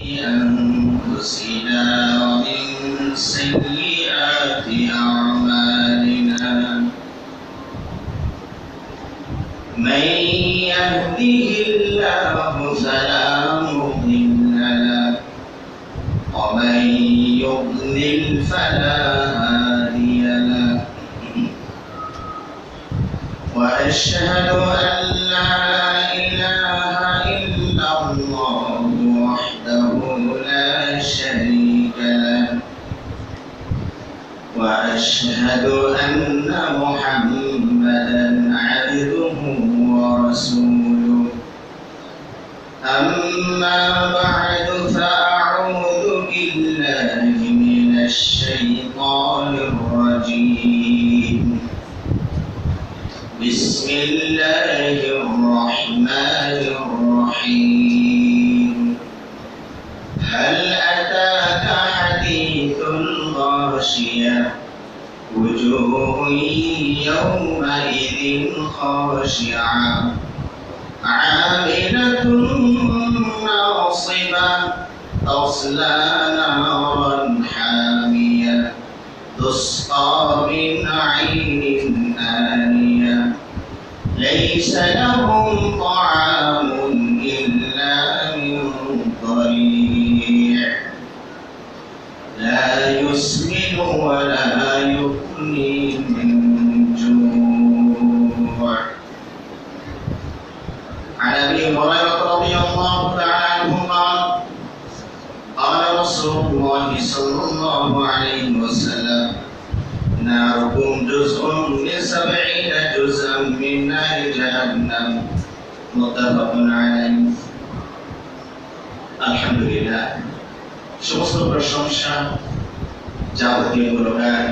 أنفسنا ومن سيئات أعمالنا من يهده الله فلا مضل له ومن يضلل فلا هادي له وأشهد أن لا إله إلا الله وحده لا شريك له وأشهد أن محمدا عبده ورسوله أما بعد فأعوذ بالله من الشيطان الرجيم بسم الله الرحمن الرحيم هل أتاك حديث الغاشية وجوه يومئذ خاشعة عاملة ناصبة تصلى نارا حامية تسقى من عين آنية ليس لهم طعام إلا من ضريع لا يسمن ولا يغني من جوع عن أبي هريرة رضي الله تعالى عنه قال قال رسول الله صلى الله عليه وسلم ناركم جزء من 70 جزءا من نار جهنم متفق عليه الحمد لله সমস্ত প্রশংসা যাবতীয় গুণগান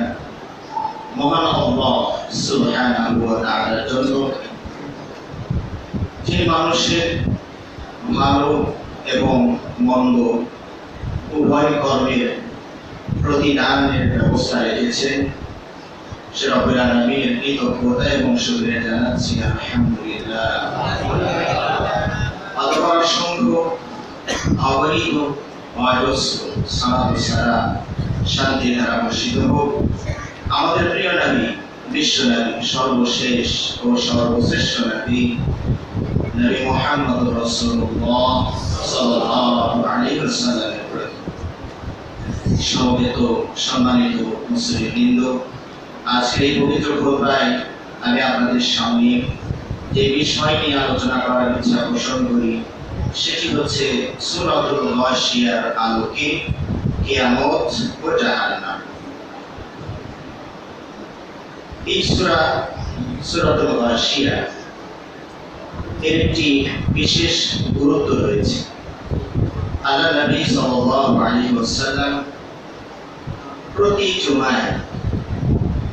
মহান আল্লাহ সুবহানাহু ওয়া তাআলার জন্য, যিনি মানুষের ভালো এবং মন্দ উভয় কর্মের প্রতিদানের ব্যবস্থা রেখেছেন। সে রব্বুল আলামিনের কৃতজ্ঞতা এবং শুকরিয়া জানাচ্ছি আলহামদুলিল্লাহ। আল্লাহর অসংখ্য অগণিত অজস্র সালাত ও সালাম শান্তি ধারা বর্ষিত হোক আমাদের প্রিয় নবী, বিশ্ব নবী, সর্বশেষ ও সর্বশ্রেষ্ঠ নবী নবী মুহাম্মদ রাসূলুল্লাহ সাল্লাল্লাহু আলাইহি ওয়াসাল্লামের প্রতি। সমবেত সম্মানিত মুসলিমবৃন্দ, আজকের এই পবিত্র খুতবায় আমি আপনাদের সামনে যে বিষয় নিয়ে আলোচনা করার ইচ্ছা পোষণ করি সেটি হচ্ছে সূরাতুল গাশিয়ার আলোকে কিয়ামত ও জাহান্নাম। এই সূরাতুল গাশিয়া এর একটি বিশেষ গুরুত্ব রয়েছে। আল্লাহ নবী সাল্লাল্লাহু আলাইহি ওয়াসাল্লাম প্রতি জুমায়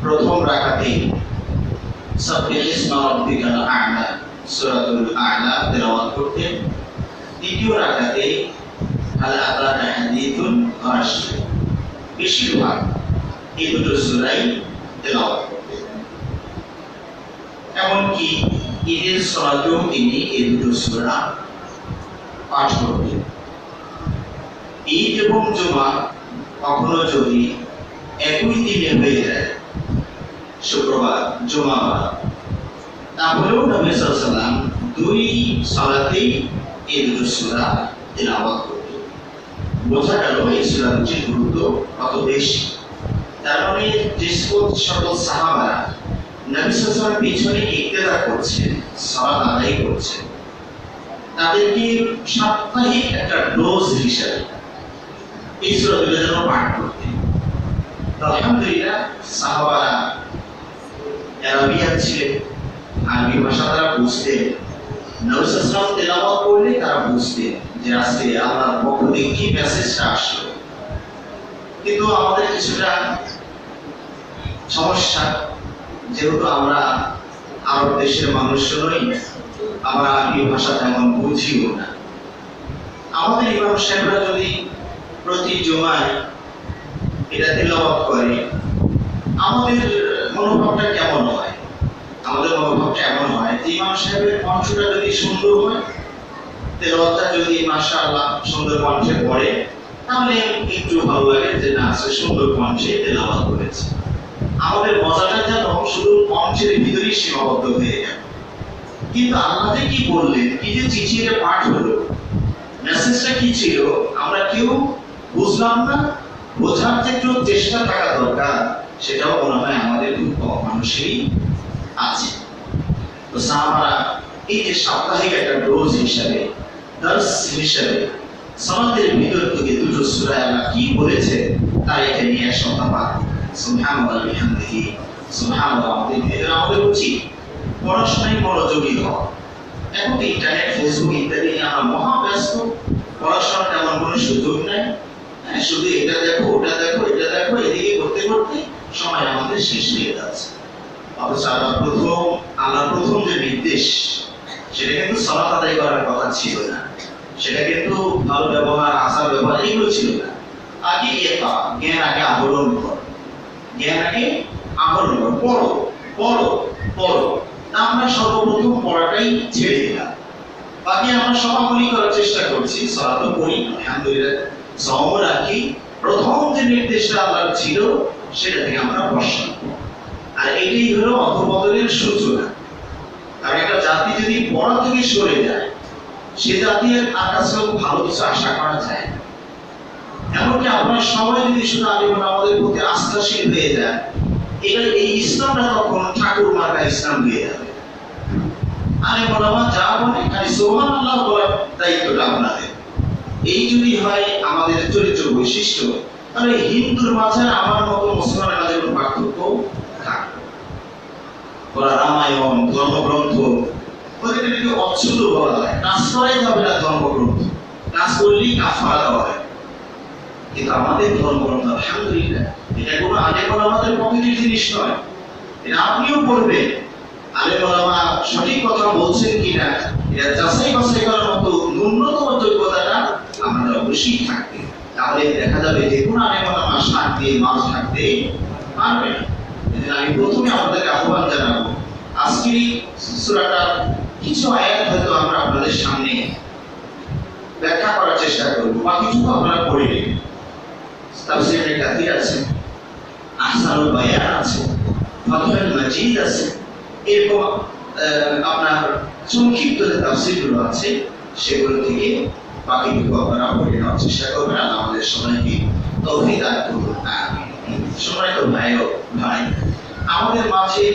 প্রথম রাকাতে সাব্বিহ ইসমা রাব্বিকাল আ'লা সূরাতুল আ'লা তেলাওয়াত করতেন। দ্বিতীয় রাকাতে হাল আতাকা হাদিসুল গাশিয়া, বেশিরভাগ এই দুটো সূরাই তেলাওয়াত করতেন। এমনকি ঈদের সালাতেও তিনি এই দুটো সূরা পাঠ করতেন। ঈদ এবং জুমা কখনো যদি একই দিনে হয়ে যায়, শুক্রবার জুমাবার, তাহলেও নবী সাল্লাল্লাহু আলাইহি ওয়াসাল্লাম দুই সালাতেই এই দুটো সূরা তেলাওয়াত করতেন। বোঝা গেল এই সূরা দুটির গুরুত্ব কত বেশি। তার মানে যে সকল সাহাবারা নবী সাল্লাল্লাহু আলাইহি ওয়াসাল্লামের পিছনে ইক্তেদা করছেন, সালাত আদায় করছেন, তাদেরকে সাপ্তাহিক একটা ডোজ হিসেবে এই সূরা দুটো যেন পাঠ করতেন। আলহামদুলিল্লাহ, সাহাবারা আরবিয়ান ছিলেন, আরবি ভাষা তারা বুঝতেন। নবী সাল্লাল্লাহু আলাইহি ওয়াসাল্লাম তেলাওয়াত করলে তারা বুঝতেন যে আজকে আল্লাহর পক্ষ থেকে কি মেসেজটা আসলো। কিন্তু আমাদের কিছুটা সমস্যা, যেহেতু আমরা আরব দেশের মানুষ নই, আমরা আরবি ভাষা তেমন বুঝিও না। আমাদের ইমাম সাহেবরা যদি প্রতি জুমায় এটা তেলাওয়াত করে, আমাদের মনোভাবটা কেমন হয়? আমাদের মনোভাবটা এমন হয় যে ইমাম সাহেবের কণ্ঠটা যদি সুন্দর হয় তেলাওয়াতটা যদি মাশাআল্লাহ সুন্দর কণ্ঠে পড়ে তাহলে একটু ভালো লাগে যে না সে সুন্দর কণ্ঠে তেলাওয়াত করেছে। আমাদের মজাটা যেন শুধু কণ্ঠের ভিতরেই সীমাবদ্ধ হয়ে গেল। কিন্তু আল্লাহ যে কি বললেন, কি যে চিঠি এটা পাঠ হলো, মেসেজটা কি ছিল আমরা কেউ বুঝলাম না। বোঝার যে একটু চেষ্টা থাকা দরকার সেটাও মনে হয় আমাদের মানুষেরই আছে। তো সাহাবারা এই যে সাপ্তাহিক একটা ডোজ হিসাবে, দার্স হিসাবে সালাতের ভিতর থেকে দুটো সূরা আল্লাহ কি বলেছে তা এখানে নিয়ে শতবার সুবহানাল্লাহি ওয়া বিহামদিহি সুবহানাল্লাহ। আমাদের উচিত পড়াশোনায় মনোযোগী হওয়া। এখন ইন্টারনেট, ফেসবুক ইত্যাদি আমরা মহা ব্যস্ত, পড়াশোনার তেমন কোনো সুযোগ নাই। শুধু এটা দেখো, ওটা দেখো, এটা দেখো, এদিকে করতে করতে সময় আমাদের শেষ হয়ে যাচ্ছে। অথচ আল্লাহর প্রথম যে নির্দেশ সেটা কিন্তু সালাত আদায় করার কথা ছিল না, সেটা কিন্তু ভালো ব্যবহার, আচার ব্যবহার এগুলো ছিল না। আগে জ্ঞান আগে আহরণ কর, জ্ঞান আগে আহরণ কর, পড়ো পড়ো পড়ো। আমরা সর্বপ্রথম পড়াটাই ছেড়ে দিলাম, বাকি আমরা সমাপনী করার চেষ্টা করছি। সালাত পড়ি, আলহামদুলিল্লাহ, সওম রাখি। প্রথম যে নির্দেশটা আল্লাহর ছিল সেটা থেকে আমরা বর্ষণ, আর এটাই হলো অধঃপতনের সূচনা। আর একটা জাতি যদি পড়া থেকে সরে যায় সে জাতির আর কাছে ভালো কিছু আশা করা যায় না। এমনকি আমরা সবাই যদি শুধু আমাদের প্রতি আস্থাশীল হয়ে যায়, এই ইসলামটা তখন ঠাকুর মার্কা ইসলাম হয়ে যাবে। যা বলে খালি সুবহানাল্লাহ বলার দায়িত্বটা আপনাদের। এই যদি হয় আমাদের চরিত্র বৈশিষ্ট্য, তাহলে হিন্দুর মাঝে আমার মতো মুসলমানের মাঝে কোনো পার্থক্য থাকবে। ওরা রামায়ণ, ধর্মগ্রন্থ ওদেরকে অচ্ছুত বলা হয়, কাজ করাই যাবে না ধর্মগ্রন্থ, কাজ করলেই কাফারা দেওয়া হয়। কিন্তু আমাদের ধর্মগ্রন্থ আলহামদুলিল্লাহ এটা কোনো আলেম ওলামাদের পকেটের জিনিস নয়, এটা আপনিও পড়বেন। আলেম ওলামা সঠিক কথা বলছেন কিনা এটা যাচাই বাছাই করার মতো ন্যূনতম যোগ্যতাটা আমাদের অবশ্যই থাকবে। তাহলে দেখা যাবে যে কোন আলেম ওলামা শাক দিয়ে মাছ ঢাকতে পারবে না। আমি প্রথমে আপনাদেরকে আহ্বান জানাবো, আজকের সূরাটার কিছু আয়াত হয়তো আমরা আপনাদের সামনে ব্যাখ্যা করার চেষ্টা করব, বাকিটুকু আপনারা পড়ে নেবেন। তাফসীরে কাসির আছে, আহসানুল বায়ান আছে, ফাতহুল মাজিদ আছে, এরকম আপনার সংক্ষিপ্ত যে তাফসীরগুলো আছে সেগুলো থেকে বাকিটুকু আপনারা পড়ে নেওয়ার চেষ্টা করবেন। আল্লাহ আমাদের সবাইকে তৌফিক দান করুন, আমিন। সম্মানিত ভাই, আমাদের মাঝে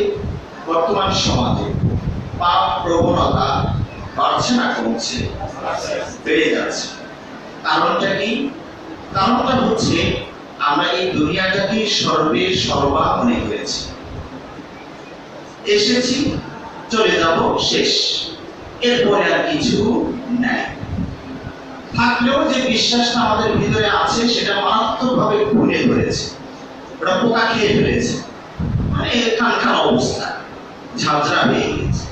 বর্তমান সমাজে পাপ প্রবণতা বাড়ছে না কমছে? বেড়ে যাচ্ছে। কারণটা কি? কারণটা হচ্ছে আমরা এই দুনিয়াটাকে সর্বা মনে করেছি, এসেছি চলে যাব, শেষ, এরপরে আর কিছু নাই। থাকলেও যে বিশ্বাসটা আমাদের ভিতরে আছে সেটা মারাত্মকভাবে খুনে ধরেছে, ওটা পোকা খেয়ে ফেলেছে, মানে খান অবস্থা, ঝাঁঝরা হয়ে গেছে।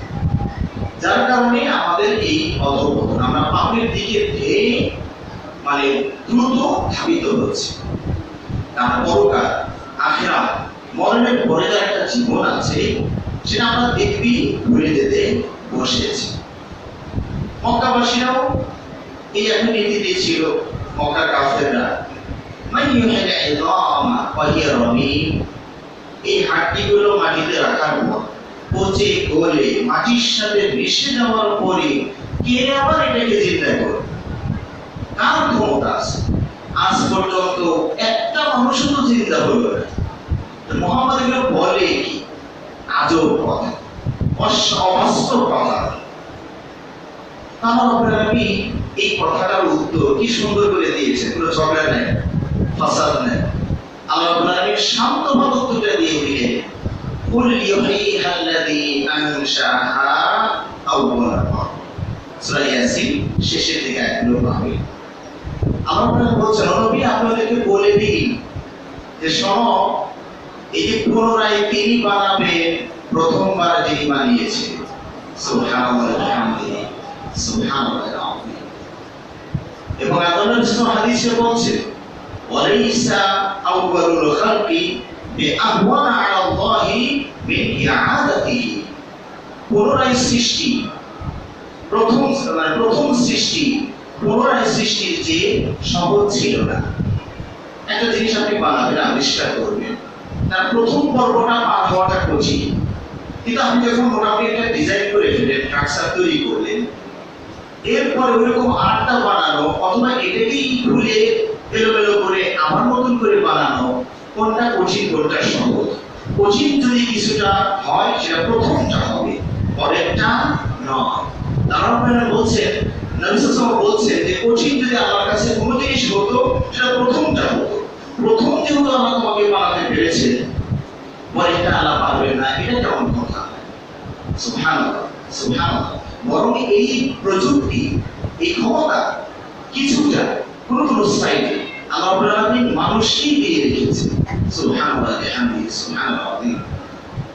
যার কারণে আমাদের এই অধঃপতন, আমরা পাপের দিকে ধেয়ে মানে দ্রুত ধাবিত হচ্ছে। আমরা পরকাল, আখিরাত, মরণের পরে যে একটা জীবন আছে সেটা আমরা দেখবি ভুলে যেতে বসেছি। মক্কাবাসীরাও এই একই নীতি দিয়েছিল। মক্কার কাফেররা এই হাড্ডিগুলো মাটিতে রাখার পর পচে গলে মাটির সাথে মিশে যাওয়ার পরে কে আবার এটাকে চিন্তা করে? কার ক্ষমতা আছে? আজ পর্যন্ত একটা মানুষও তো চিন্তা করবে না। মুহাম্মদ এগুলো বলে কি? আজব কথা, অবাস্তব কথা। আমার উপরে আমি এই কথাটার উত্তর কি সুন্দর করে দিয়েছে, কোনো ঝগড়া নেই, ফাসাদ নেই। আল্লাহ আমি শান্তভাবে উত্তরটা দিয়ে দিলেন, কুল ইউহিহাল্লাযী আনশাহা আউওয়ালা মাররা। সূরা ইয়াসিন শেষের দিকে এগুলো পাবে। আল্লাহ বলছেন, নবী আপনাদেরকে বলে দিন যে শোনো, এই যে পুনরায় তিনি বানাবেন প্রথমবার যিনি বানিয়েছিলেন। সুবহানাল্লাহি ওয়া বিহামদিহি সুবহানাল্লাহিল আযীম। এবং আল্লাহ হাদিসে বলছেন, ওয়ালাইসা আউয়ালুল খালকি বিআহওয়ানা আলা আল্লাহি মিন ইআদাতিহি। পুনরায় সৃষ্টি প্রথম সৃষ্টি পুনরায় সৃষ্টির যে সহজ ছিল না। একটা জিনিস আপনি বানাবেন, আবিষ্কার করবেন, তার প্রথম পর্বটা পার হওয়াটা কঠিন, কিন্তু আপনি যখন মোটামুটি একটা ডিজাইন করে ফেলেন, স্ট্রাকচার তৈরি করলেন, এরপরে ওইরকম আরেকটা বানানো অথবা এটাকেই ভুলে এলোমেলো করে আবার নতুন করে বানানো, কোনটা কঠিন কোনটা সহজ? কঠিন যদি কিছুটা হয় সেটা প্রথমটা হবে, পরেরটা নয়। তারা বলছেন, নবী সাল্লাল্লাহু আলাইহি ওয়াসাল্লাম বলছেন যে কঠিন যদি আল্লাহর কাছে কোনো জিনিস হতো সেটা প্রথমটা হতো। প্রথম যেহেতু আল্লাহ তোমাকে বানাতে পেরেছে, পরেরটা আল্লাহ পারবেন না, এটা কেমন কথা? সুবহানাল্লাহ, সুবহানাল্লাহ। বরং এই প্রযুক্তি, এই ক্ষমতা কিছুটা কোন সাইডে আল্লাহ রাব্বুল আলামিন মানুষকেই দিয়ে রেখেছে। সুবহানাল্লাহ, বিহামদিহি, সুবহানাল্লাহ আযীম।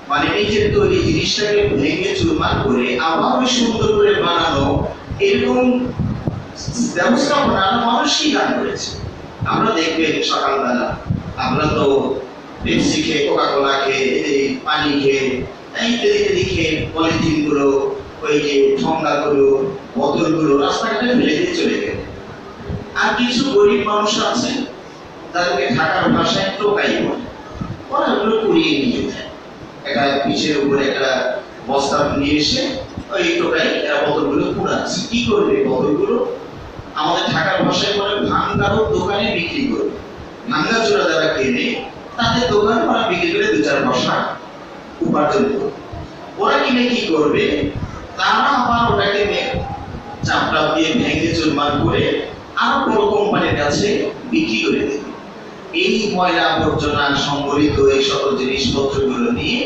মানে এই যে তৈরি জিনিসটাকে ভেঙে চুরমার করে আবার সুন্দর করে বানানো, এরকম ব্যবস্থাপনা মানুষই দান করেছে। আমরা দেখবেন সকালবেলা আমরা তো পেপসি খেয়ে, কোকা কোলা খেয়ে, পানি খেয়ে, ইত্যাদি খেয়ে পলিথিন গুলো, ওই যে ঠোঙ্গা গুলো, বোতল গুলো রাস্তাঘাটে ফেলে দিয়ে চলে গেল। আর কিছু গরিব মানুষ আছে তাদেরকে ঢাকার ভাষায় টোকাই বলে, ওরা ওগুলো কুড়িয়ে নিয়ে যায়। একটা পিঠের উপরে একটা বস্তা নিয়ে এসে ওই টোকাই বোতলগুলো কুড়াচ্ছে। কি করবে বোতলগুলো? আমাদের ঢাকার ভাষায় বলে ভাঙ্গারও দোকানে বিক্রি করবে। ভাঙ্গা চোরা যারা কেনে তাদের দোকান ওরা বিক্রি করে 2-4 পয়সা উপার্জন করবে। ওরা কিনে কি করবে? তারা আবার ওটাকে চাপড়া দিয়ে ভেঙে চুরমার করে আরো বড় কোম্পানির কাছে বিক্রি করে দেবে। এই ময়লা আবর্জনা সংগঠিত এই সকল জিনিসপত্রগুলো নিয়ে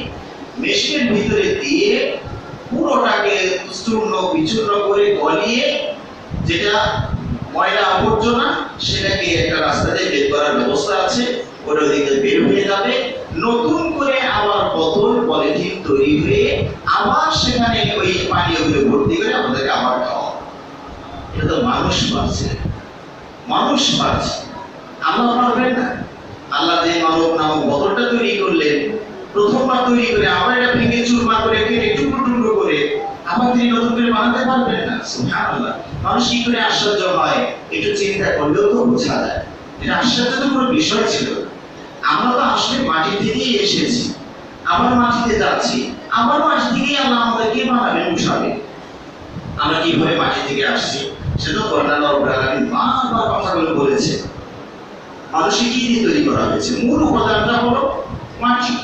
মেশিনের ভিতরে দিয়ে পুরোটাকে চূর্ণ বিচূর্ণ করে গলিয়ে, যেটা ময়লা আবর্জনা সেটাকে একটা রাস্তাতে বের করার ব্যবস্থা আছে, ওটা দিকে বের হয়ে যাবে। নতুন করে আবার বোতল পলিথিন তৈরি হয়ে আবার সেখানে ওই পানীয়গুলো ভর্তি করে আমাদেরকে আবার খাওয়া। এটা তো মানুষ পাচ্ছে, মানুষ পাচ্ছে, আল্লাহ পারবেন না? আল্লাহ যে মানব নামক বোতলটা তৈরি করলেন, প্রথমবার তৈরি করে আবার এটা ভেঙে চুরমার করে কেটে টুকরো টুকরো করে আবার তিনি নতুন করে বানাতে পারবেন না? সুবহানাল্লাহ। মানুষ কি করে আশ্চর্য হয় একটু চিন্তা করলেও তো বোঝা যায়। এটা আশ্চর্য তো কোনো বিষয় ছিল। আমরা তো আসলে মাটি থেকেই এসেছি, আবার মাটিতে যাচ্ছি, আবার মাটি থেকেই আল্লাহ আমাদেরকে বানাবেন, উঠাবেন। আমরা কিভাবে মাটি থেকে আসছি সেটা কোরআন রব্বুল আলামিন বারবার কথাগুলো বলেছে। মানুষকে কি দিয়ে তৈরি করা হয়েছে? মূল উপাদানটা হলো মাটি।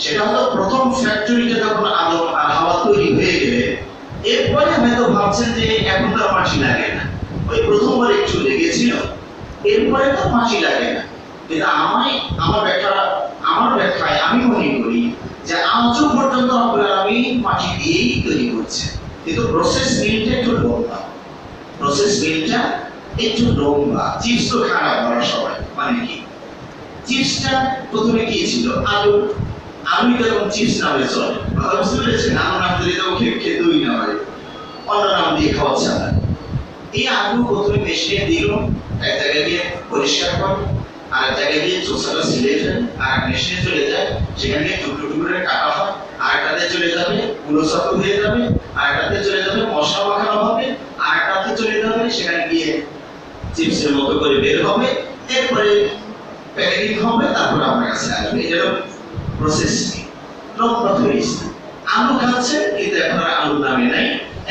সেটা হলো প্রথম ফ্যাক্টরিতে যখন আদম আর হাওয়া তৈরি হয়ে গেলে, এরপরে হয়তো ভাবছেন যে এখন তো মাটি লাগে না, ওই প্রথমবার একটু লেগেছিল, এরপরে তো মাটি লাগে না। কিন্তু আমার ব্যাখ্যায় আমি মনে করি যে আজও পর্যন্ত রব্বুল আলামিন মাটি দিয়েই তৈরি করছে, কিন্তু প্রসেস মিলটা একটু লম্বা। প্রসেস মিলটা একটু লম্বা। চিপস তো খারাপ করা সবাই, মানে কি? চিপসটা প্রথমে কি ছিল? আলু। আলু যখন চিপস নামে চলে, কথা বুঝতে পেরেছেন? আমার নাম দিলে তো খেতেই না হয়, অন্য নাম দিয়ে খাওয়াচ্ছে আমরা। এই আলু প্রথমে মেশিনে দিল, এক জায়গায় দিয়ে পরিষ্কার করে, আর এক জায়গায় দিয়ে চোষাটা ছিলে ফেলে, আর মেশিনে চলে যায়, সেখান থেকে টুকরো টুকরো কাটা হয়, আর একটাতে চলে যাবে গুঁড়ো সাথে হয়ে যাবে, আর একটাতে চলে যাবে মশলা মাখানো হবে, আর একটাতে চলে যাবে সেখানে গিয়ে চিপসের মতো করে বের হবে, এরপরে প্যাকেটিং হবে, তারপরে আপনার কাছে আসবে। এটা প্রসেস লম্বা ফেরিস। আলু খাচ্ছে কিন্তু এখন আর আলুর নামে নাই,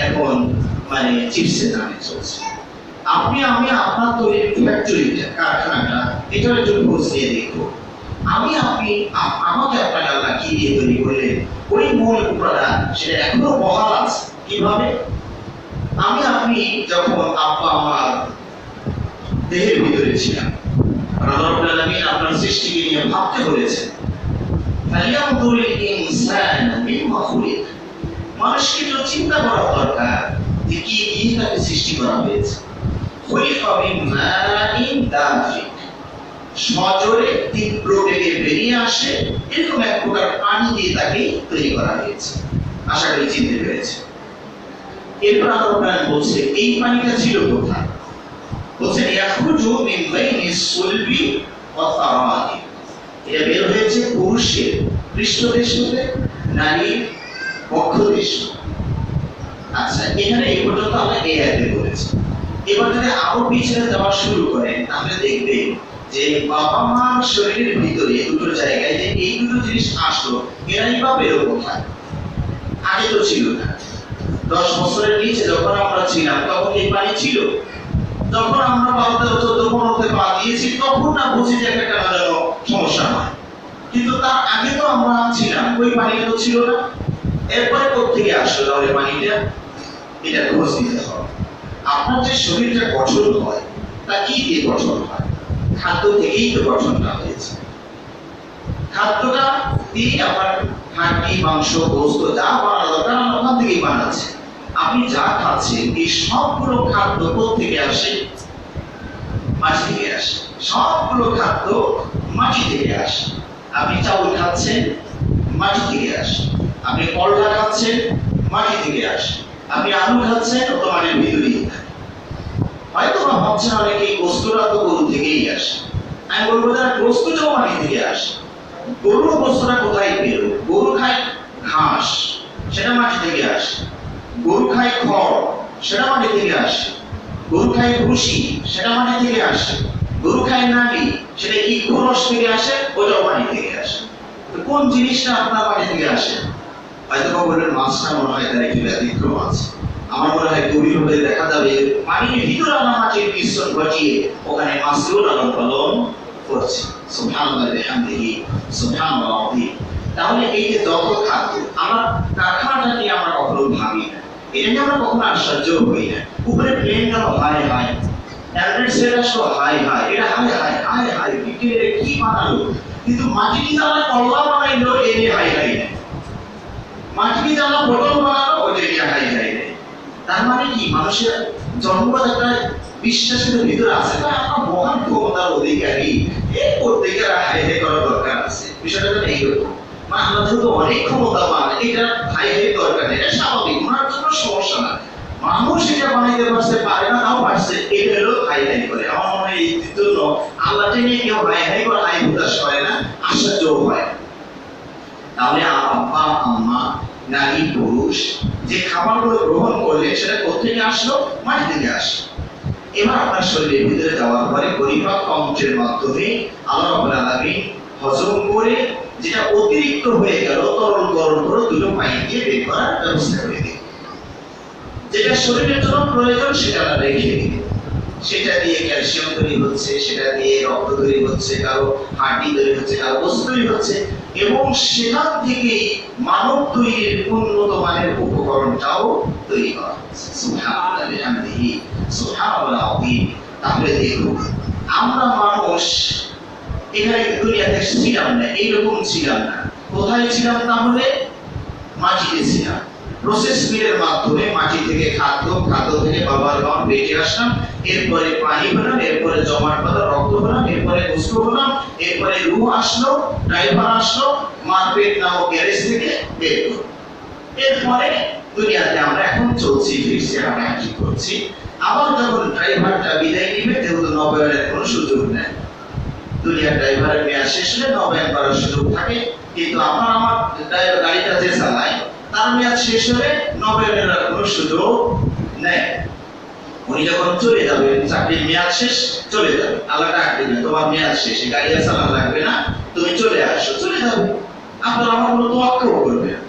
এখন মানে চিপসের নামে চলছে। আমি আপনার তৈরির ফ্যাক্টরিটা, কারখানাটা, এটা একটু খোঁজ নিয়ে দেখবো। আমাকে আপনাকে আল্লাহ কি দিয়ে তৈরি করলেন? ওই মূল উপাদান সেটা এখনো বহাল আছে। কিভাবে? আপনি যখন আব্বা আমার দেহের ভিতরে ছিলাম, আল্লাহ রাব্বুল আলামিন আপনার সৃষ্টিকে নিয়ে ভাবতে বলেছেন, ফালিয়ানজুরিল ইনসানু মিম্মা খুলিক। মানুষকে তো চিন্তা করা দরকার যে কি দিয়ে তাকে সৃষ্টি করা হয়েছে। খুলিকা মিন মাইন দাফিক, সজোরে তীব্র বেগে বেরিয়ে আসে এরকম এক প্রকার পানি দিয়ে তাকে তৈরি করা হয়েছে। আশা করি চিনতে পেরেছে। এরপর আল্লাহ বলছে এই পানিটা ছিল কোথায়? বলছে ইয়াখরুজু মিন বাইনিস সুলবি ওয়া তারাইব। এটা বের হয়েছে পুরুষের পৃষ্ঠদেশ হতে, নারীর বক্ষদেশ। আচ্ছা, এখানে এই পর্যন্ত আমরা এই আয়াতে বলেছি। এবার যদি আরো পিছনে যাওয়া শুরু করেন তাহলে দেখবেন যে বাবা মার শরীরের ভিতরে দুটো জায়গায় যে এই দুটো জিনিস আসলো, এরাই বা বেরো কোথায়? আগে তো ছিল না। 10 বছরের নিচে যখন আমরা ছিলাম তখন এই পানি ছিল। যখন আমরা 12, 13, 14 পা দিয়েছি তখন না বুঝি যে একটা কেন যেন সমস্যা হয়, কিন্তু তার আগে তো আমরা ছিলাম, ওই পানিটা তো ছিল না। এরপরে কোথেকে আসলো তাহলে পানিটা? এটা খোঁজ নিতে হবে। আপনার যে শরীরটা গঠন হয় তা কি দিয়ে গঠন হয়? খাদ্য থেকেই তো গঠনটা হয়েছে। খাদ্যটা দিয়ে আপনার হাড়ি, মাংস, গোস্ত যা বানানো দরকার আমরা ওখান থেকেই বানাচ্ছি। আপনি যা খাচ্ছেন এই সবগুলো খাদ্য কোথেকে আসে? মাটি থেকে আসে। সবগুলো খাদ্য মাটি থেকে আসে। আপনি চাউল খাচ্ছেন, মাটি থেকে আসে। আপনি করলা খাচ্ছেন, মাটি থেকে আসে। আপনি আলু খাচ্ছেন, ও তো মাটির ভিতরেই থাকে। হয়তো বা ভাবছেন অনেকে গোস্তটা তো গরু থেকেই আসে। আমি বলবো যে গোস্তটাও মাটি থেকে আসে। গরুর গোস্তটা কোথায় পেল? গরু খায় ঘাস, সেটা মাটি থেকে আসে। গরু খায় খড়, সেটা মাটি থেকে আসে। গরু খায় ভুসি, সেটা মাটি থেকে আসে। গরু খায় নালি, সেটা ইক্ষু রস থেকে আসে, ওটাও মাটি থেকে আসে। তো কোন জিনিসটা আপনার মাটি থেকে আসে? হয়তো বলবেন মাছটা মনে হয় তার একটু ব্যতিক্রম আছে। আমার মনে হয় গভীরভাবে দেখা যাবে পানির ভিতরে আমরা মাটির মিশ্রণ ঘটিয়ে ওখানে মাছগুলো লালন পালন করছি। সুবহানাল্লাহি ওয়া বিহামদিহি সুবহানাল্লাহ। তাহলে এই যে যত খাদ্য, আমার কারখানাটা নিয়ে আমরা কখনো ভাবি না, এটা নিয়ে আমরা কখনো আশ্চর্য হই না। উপরে প্লেন গেল, হায় হায়, ট্যাবলেট সেট আসলো, হায় হায়, এটা হায় হায় হায় হায়, কি বানালো? কিন্তু মাটি দিয়ে আমরা কল্লা বানাইলো, এ নিয়ে হায় হায় না। মাটি দিয়ে আমরা বোতল বানালো, ওইটা নিয়ে হায় হায় না। তার মানে কি? মানুষের জন্মগত একটা বিশ্বাসের ভিতরে আছে না, আমরা মহান ক্ষমতার অধিকারী, এই করতে গেলে হাই হাই করার দরকার আছে। বিষয়টা তো এইরকম, মানে আমরা যেহেতু অনেক ক্ষমতাবান, এটা হাই হাই দরকার নেই, এটা স্বাভাবিক, ওনার কোনো সমস্যা না। মানুষ এটা বানাইতে পারছে, পারে না, তাও পারছে, এটা হলো হাই হাই করে। আমার মনে হয় এই জন্য আল্লাহকে নিয়ে কেউ হাই হাই করে, হাই হুতাশ করে না, আশ্চর্য হয়। তাহলে আব্বা, আম্মা, নারী, পুরুষ যে খাবারগুলো গ্রহণ করলে সেটা কোথেকে আসলো? মাটি থেকে আসলো। এবার আপনার শরীরের ভিতরে যাওয়ার পরে পরিপাক তন্ত্রের মাধ্যমে আল্লাহ রাব্বুল আলামিন হজম করে যেটা অতিরিক্ত হয়ে গেল তরল গরম করে দুটো পানি দিয়ে বের করার ব্যবস্থা করে দিই। যেটা শরীরের জন্য প্রয়োজন সেটা রেখে দিই। সেটা দিয়ে ক্যালসিয়াম তৈরি হচ্ছে, সেটা দিয়ে রক্ত তৈরি হচ্ছে, কারো হাড়ি তৈরি হচ্ছে, কারো গোস্ত তৈরি হচ্ছে, এবং সেখান থেকে মানব তৈরির উন্নত মানের উপকরণটাও তৈরি করা হচ্ছে। সুবহানাল্লাহি ওয়া বিহামদিহি সুবহানাল্লাহ আযীম। তাহলে দেখুন, আমরা মানুষ এখানে দুনিয়াতে ছিলাম না, এইরকম ছিলাম না। কোথায় ছিলাম? তাহলে মাটিতে ছিলাম। প্রসেস মিলের মাধ্যমে মাটি থেকে খাদ্য থেকে বাবার গান বেঁচে আসলাম, এরপরে পানি হলাম, এরপরে জমাট বাঁধা রক্ত হলাম, এরপরে গোস্ত হলাম, এরপরে রূহ আসলো, ড্রাইভার আসলো, মারপেট নামক গ্যারেজ থেকে বের করলো। এরপরে দুনিয়াতে আমরা এখন চলছি, ফিরছি, আমরা কি করছি? আবার যখন ড্রাইভারটা বিদায় নিবে, যেহেতু নবায়নের কোনো সুযোগ নেই, দুনিয়ার ড্রাইভারের মেয়াদ শেষ হলে নবায়ন করার সুযোগ থাকে, কিন্তু আমার গাড়িটা যে চালায় তার মেয়াদ শেষ হলে নবায়নের কোনো সুযোগ নেই। উনি যখন চলে যাবেন, চাকরির মেয়াদ শেষ, চলে যাবে, আল্লাহ ডাক দিবেন, তোমার মেয়াদ শেষ, গাড়ি আর চালানো লাগবে না, তুমি চলে আসো। চলে যাবে, আপনার আমার কোনো তোয়াক্কাও করবে না,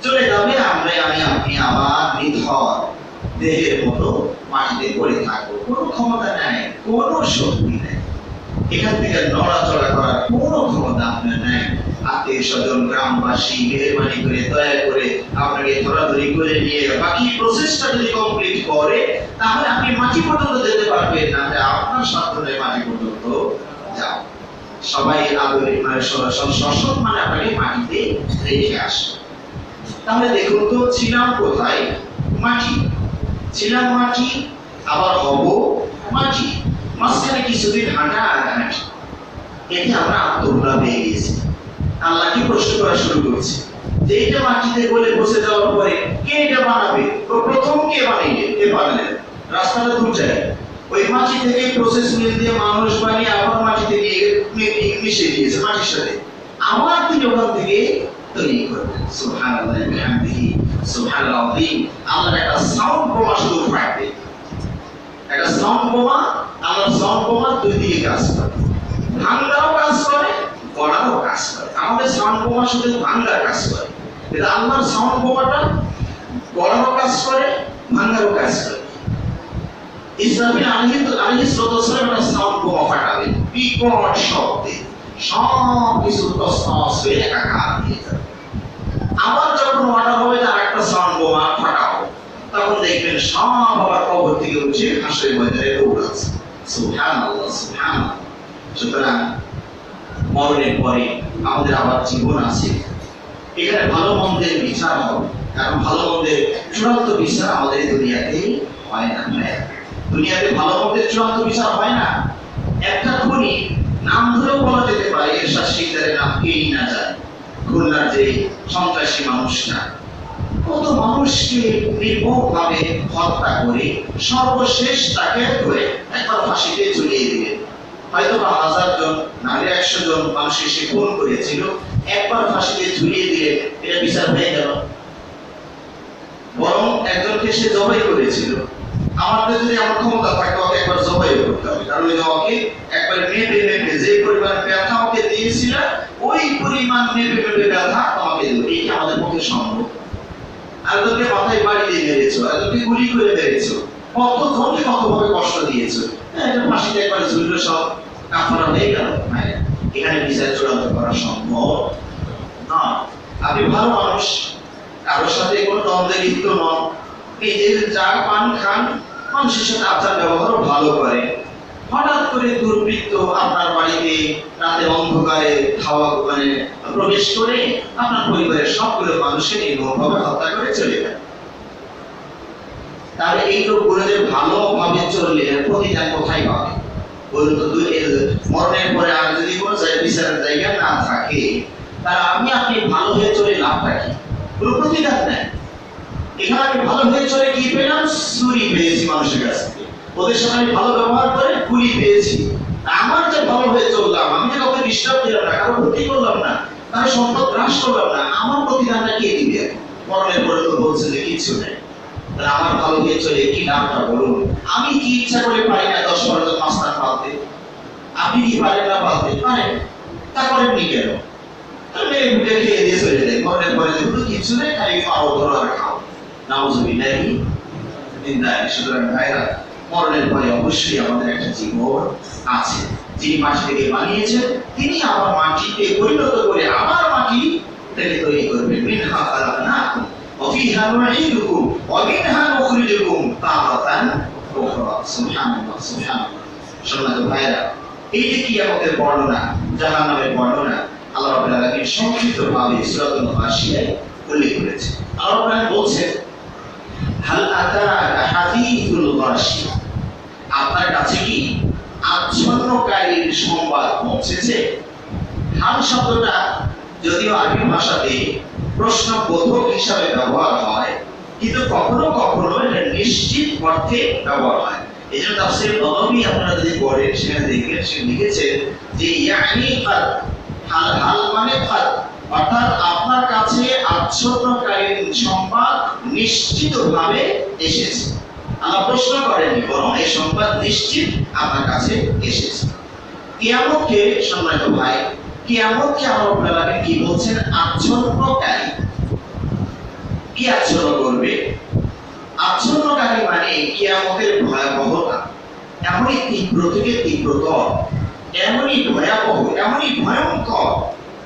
চলে যাবে। আপনি আমার নিথর দেহের মতো মাটিতে পড়ে থাকবো, কোনো ক্ষমতা নেই, কোনো শক্তি নেই, এখান থেকে নড়াচড়া করার কোনো ক্ষমতা আপনার নেই। আত্মীয় স্বজন, গ্রামবাসী মেহরবানি করে দয়া করে আপনাকে ধরাধরি করে নিয়ে বাকি প্রসেসটা যদি কমপ্লিট করে, তাহলে আপনি মাটি পর্যন্ত যেতে পারবেন না। আপনার সাথে মাটি পর্যন্ত যাও, সবাই আদরে মানে সসম্মানে আপনাকে মাটিতে রেখে আসে। তাহলে দেখুন তো, ছিলাম কোথায়? মাটি। ছিলাম মাটি, আবার হব মাটি, মাঝখানে কিছুদিন হাঁটা আর হাঁটি, এতে আমরা আত্মভোলা পেয়ে গেছি। আল্লাহকে প্রশ্ন করা শুরু করেছে যে এটা মাটিতে গলে বসে যাওয়ার পরে কে এটা বানাবে? তো প্রথম কে বানিয়ে? কে বানালেন? রাস্তাটা দুটাই, ওই মাটি থেকে প্রসেস মিল দিয়ে মানুষ বানিয়ে আবার মাটিতে গিয়ে মিশিয়ে দিয়েছে মাটির সাথে। আবার তিনি ওখান থেকে তৈরি করবেন। সুবহানাল্লাহি ওয়া বিহামদিহি সুবহানাল আযীম। আল্লাহর একটা সাউন্ড বোমা শুধু ফাটবে, একটা সাউন্ড বোমা। আল্লাহর সাউন্ড বোমা দুই দিকে কাজ করে, ভাঙারও কাজ করে, গড়ারও কাজ করে। আমাদের সাউন্ড বোমা শুধু ভাঙার কাজ করে, কিন্তু আল্লাহর সাউন্ড বোমাটা গড়ারও কাজ করে, ভাঙারও কাজ করে। ইসরাফিল আলাইহিস সালাম একটা সাউন্ড বোমা ফাটাবেন, বিকট শব্দে সব কিছু তছনছ হয়ে একাকার হয়ে যাবে। আবার যখন অর্ডার হবে তার একটা সাউন্ড বোমা ফাটাবো, তখন দেখবেন সব আবার কবর থেকে উঠে হাসরের ময়দানে দৌড়াচ্ছে। সুবহানাল্লাহ সুবহানাল্লাহ। সুতরাং মরণের পরে আমাদের আবার জীবন আছে, এখানে ভালো মন্দের বিচার হবে। কারণ ভালো মন্দের চূড়ান্ত বিচার আমাদের দুনিয়াতে হয় না। দুনিয়াতে ভালো মন্দের চূড়ান্ত বিচার হয় না। একটা খুনি নাম ধরেও বলা যেতে পারে এরশাদ শিকদারের নাম কেই না যায়, খুলনার যে সন্ত্রাসী মানুষটা কত মানুষকে নির্মমভাবে হত্যা করে সর্বশেষ তাকে ধরে একবার ফাঁসিতে ঝুলিয়ে দিলেন। হয়তো বা 1000 জন নাহলে 100 জন মানুষকে সে খুন করেছিল, একবার ফাঁসিতে ঝুলিয়ে দিলে এটা বিচার হয়ে গেল? বরং একজনকে সে জবাই করেছিল। আমাদের যদি আমার ক্ষমতা থাকে ওকে একবার জবাই করতে হবে, কারণ ওকে একবার মেপে মেপে যে পরিমাণ ব্যথা ওকে দিয়েছিল ওই পরিমাণ মেপে মেপে ব্যথা তোমাকে দেবে। এই কি আমাদের পক্ষে সম্ভব? আরেকজনকে মাথায় বাড়ি দিয়ে মেরেছো, আরেকজনকে গুলি করে মেরেছো, কত জনকে কতভাবে কষ্ট দিয়েছো, এটা ফাঁসিতে একবার ঝুললো সব কাফারা হয়ে গেল? এখানে বিচার চূড়ান্ত করা সম্ভব নয়। আপনি ভালো মানুষ, কারোর সাথে কোনো দ্বন্দ্বে লিপ্ত নন, নিজের যা পান খান, মানুষের সাথে আচার ব্যবহারও ভালো করে। হঠাৎ করে দুর্বৃত্ত আপনার বাড়িতে রাতের অন্ধকারে প্রবেশ করে আপনার পরিবারের সবগুলো মানুষকে নির্মমভাবে হত্যা করে চলে যায়। তাহলে এই লোকগুলোদের ভালোভাবে চললে প্রতিদান কোথায় পাবে? বলুন তো, মরণের পরে আর যদি কোনো বিচারের জায়গা না থাকে, তাহলে আপনি ভালো হয়ে চলে লাভটা কি? কোনো প্রতিদান নেই। এখানে আমি ভালো হয়ে চলে কি পেলাম? চুরি পেয়েছি মানুষের কাছ থেকে, ওদের সাথে আমি ভালো ব্যবহার করে গুলি পেয়েছি। আমার যে ভালো হয়ে চললাম, আমি যে কাউকে ডিস্টার্ব দিলাম না, কারো ক্ষতি করলাম না, কারো সম্পদ হ্রাস করলাম না, আমার প্রতিদানটা কে দিবে? মরণের পরে তো বলছে যে কিছু নেই। তাহলে আমার ভালো হয়ে চলে কি লাভটা বলুন? আমি কি ইচ্ছা করে পারি না 10-12 জন মাস্টার পালতে? আপনি কি পারেন না পালতে? পারেন, তা করেননি কেন? মেরে মুখে খেয়ে দিয়ে চলে যায়। মরণের পরে যেগুলো কিছু নেই, খালি পাও ধরো আর খাও। নাউজুবিল্লাহি মিন যালিক। সুতরাং ভাইরা, মরণের পরে অবশ্যই আমাদের একটা জীবন আছে। যিনি মাটি থেকে বানিয়েছেন তিনি আবার মাটিতে পরিণত করে আবার মাটি থেকে তৈরি করবেন। মিনহা খালাকনাকুম ওয়া ফিহা নুঈদুকুম ওয়া মিনহা নুখরিজুকুম তারাতান উখরা। সুবহানাল্লাহ সুবহানাল্লাহ। সম্মানিত ভাইরা, এই যে কিয়ামতের বর্ণনা, জাহান্নামের বর্ণনা আল্লাহ রাব্বুল আলামিন সংক্ষিপ্তভাবে সূরাতুল গাশিয়ায় উল্লেখ করেছেন। আল্লাহ রাব্বুল আলামিন বলছেন, হাল আতাকা হাদিসুল গাশিয়া, আপনার কাছে কি আচ্ছন্নকারীর সংবাদ পৌঁছেছে? হাল শব্দটা যদিও আরবি ভাষাতে প্রশ্নবোধক হিসাবে ব্যবহার হয়, কিন্তু কখনো কখনো এটা নিশ্চিত অর্থে ব্যবহার হয়। এই জন্য তাফসীর নববী আপনারা যদি পড়েন সেখানে দেখবেন সে লিখেছেন যে ইয়ানি কাদ, হাল মানে কাদ, অর্থাৎ আপনার কাছে আচ্ছন্নকারীর সংবাদ নিশ্চিতভাবে এসেছে। আল্লাহ প্রশ্ন করেননি, বরং এই সংবাদ নিশ্চিত আপনার কাছে এসেছে। কিয়ামতকে, সম্মানিত ভাই, কিয়ামতকে আল্লাহ রাব্বুল আলামিন কি বলছেন? আচ্ছন্নকারী। কি আচ্ছন্ন করবে? আচ্ছন্নকারী মানে কিয়ামতের ভয়াবহতা এমনই তীব্র থেকে তীব্রতর, এমনই ভয়াবহ, এমনই ভয়ঙ্কর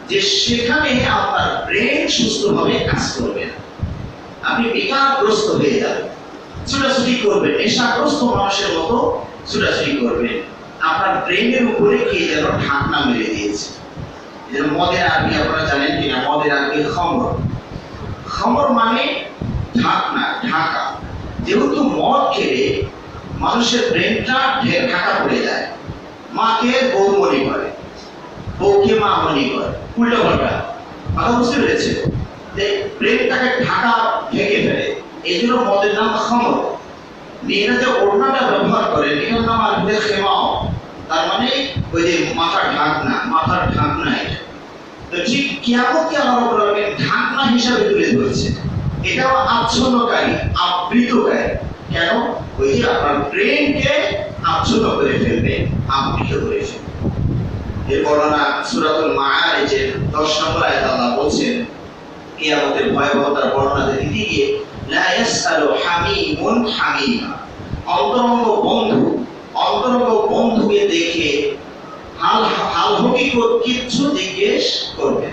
যে সেখানে আপনার ব্রেন সুস্থভাবে কাজ করবে না। আপনি বিকারগ্রস্ত হয়ে যাবেন, ছুটাছুটি করবেন, নেশাগ্রস্ত মানুষের মতো ছুটাছুটি করবেন। আপনার ব্রেনের উপরে কে যেন ঢাকনা মেরে দিয়েছে। যেন মদের আরবি আপনারা জানেন কিনা? মদের আরবি খমর। খমর মানে ঢাকনা, ঢাকা। যেহেতু মদ খেলে মানুষের ব্রেনটা ঢাকা পড়ে যায়, মাকে বউ মনে করে, বউকে মা মনে করে, উল্টো পাল্টা কথা বুঝতে পেরেছে? যে ব্রেনটাকে ঢাকা ঢেকে ফেলে, এই জন্য মদের নাম খমর। মেয়েরা যে ওড়নাটা ব্যবহার করেন এটার নাম আরবিতে খেমাও, তার মানে ওই যে মাথার ঢাকনা, মাথার ঢাকনা এটা। তো ঠিক কিয়ামতকে আল্লাহ রাব্বুল আলামিন ঢাকনা হিসাবে তুলে ধরেছে। এটাও আচ্ছন্নকারী, আবৃতকারী। কেন? ওই যে আপনার ব্রেনকে আচ্ছন্ন করে ফেলবে, আবৃত করে ফেলবে। এর বর্ণনা সূরাতুল মাআরিজের 10 নম্বর আয়াতে আল্লাহ বলছেন, কিয়ামতের ভয়াবহতার বর্ণনা দিতে গিয়ে লা ইয়াসআলু হামীমুন হামীমা, অন্তরঙ্গ বন্ধুকে দেখে হাল হকিকত কিচ্ছু জিজ্ঞেস করবে।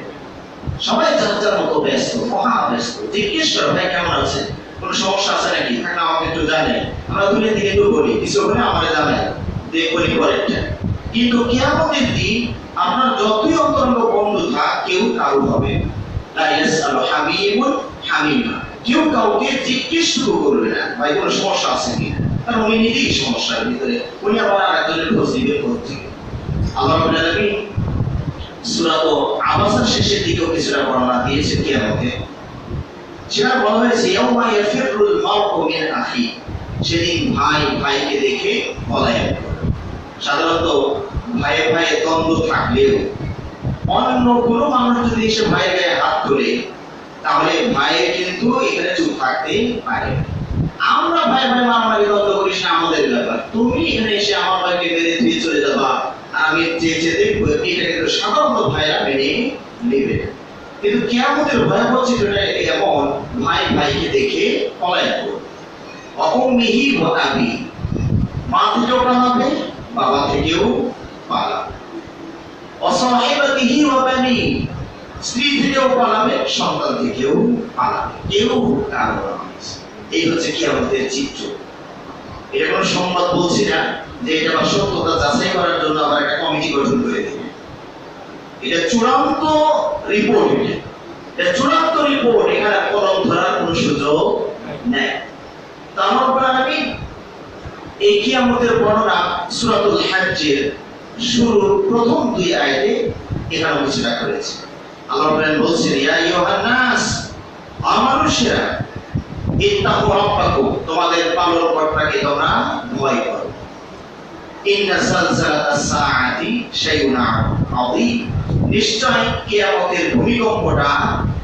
সবাই যার যার মতো ব্যস্ত, মহা ব্যস্ত। জিজ্ঞেস করো, ভাই কেমন আছে, কোনো সমস্যা আছে নাকি, থাকলে আমাকে একটু জানাই। আমরা দুনিয়া থেকে একটু বলি, কিছু হলে আমাকে জানাই, দেখবি পরেরটা। কিন্তু কিয়ামতের দিন আপনার যতই অন্তরঙ্গ বন্ধু থাক, কেউ কারো হবে লা ইয়াসআলু হামীমুন হামীমা, কেউ কাউকে জিজ্ঞেস করবে না ভাই কোনো সমস্যা আছে কিনা, কারণ উনি নিজেই সমস্যার ভিতরে, উনি আবার আরেকজনের খোঁজ দিবে কোথেকে। আল্লাহ রাব্বুল আলামিন সূরা আবাসার শেষের দিকেও কিছুটা বর্ণনা দিয়েছে কিয়ামতে। সেখানে বলা হয়েছে ইয়াউমা ইয়াফিরুল মারউ মিন আখি, সেদিন ভাই ভাইকে দেখে পলায়ন করে। সাধারণত ভাইয়ে ভাইয়ে দ্বন্দ্ব থাকলেও অন্য কোনো মানুষ যদি এসে ভাইয়ের গায়ে হাত তোলে, তাহলে ভাইয়ের কিন্তু এখানে চুপ থাকতে পারে। আমরা ভাই ভাই মারামারি দ্বন্দ্ব করিস না, আমাদের ব্যাপার। তুমি এখানে এসে আমার ভাইকে মেরে দিয়ে চলে যাবা, আমি চেয়ে দেখবো, এটা কিন্তু সাধারণত ভাইরা মেনে নেবে। কিন্তু কিয়ামতের ভয়াবহ চিত্রটা এমন, ভাই ভাইকে দেখে পলায়ন করবে। অউম্মিহি ওয়া আবি, মা থেকেও পালাবে, বাবা থেকেও পালাবে। অসাহিবাতিহি ওয়া বানি, স্ত্রী থেকেও পালাবে, সন্তান থেকেও পালাবে, কেউ কারো না। এই হচ্ছে কিয়ামতের চিত্র। এটা কোনো সংবাদ বলছি না যে এটা বা সত্যতা যাচাই করার জন্য আবার একটা কমিটি গঠন করে দেবে। এটা চূড়ান্ত রিপোর্ট, এটা চূড়ান্ত রিপোর্ট, এখানে কলম ধরার কোনো সুযোগ নেই। তো আমার উপরে আমি এই কিয়ামতের বর্ণনা সূরাতুল হজ্জের শুরুর প্রথম 2 আয়াতে এখানে কিছুটা করেছে। আল্লাহ বলছেন, ইয়া আইয়ুহান নাস, মানুষেরা, ইত্তাকু রাব্বাকুম, তোমাদের পালনকর্তাকে তোমরা ভয় করো। ইন্না সালসালাতাস সাআতি শাইউন আযীম, নিশ্চয় কিয়ামতের ভূমিকম্পটা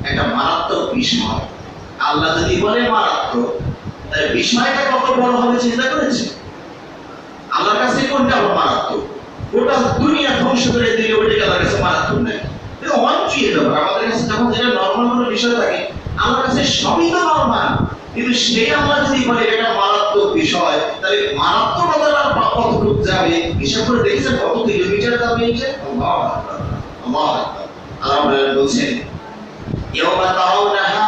একটা মারাত্মক বিষয়। আল্লাহ যদি বলে মারাত্মক, তাহলে বিষয়টা কত বড় হবে চিন্তা করেছে? আল্লাহর কাছে কোনটা মারাত্মক? গোটা দুনিয়া ধ্বংস করে দিলে ওইটা আল্লাহর কাছে মারাত্মক নয়। এটা অনচুয়ে ব্যাপার। আমাদের কাছে যখন যেটা নরমাল কোনো বিষয় থাকে, আল্লাহর কাছে সবই তো নরমাল। কিন্তু সেই আল্লাহ যদি বলে এটা মারাত্মক বিষয়, তাহলে মারাত্মকতার কতটুকু যাবে হিসাব করে দেখেছেন, কত কিলোমিটার যাবে এটা? আল্লাহু আকবার, আল্লাহু আকবার। আল্লাহ বলছেন, ইয়াওমা তারাউনাহা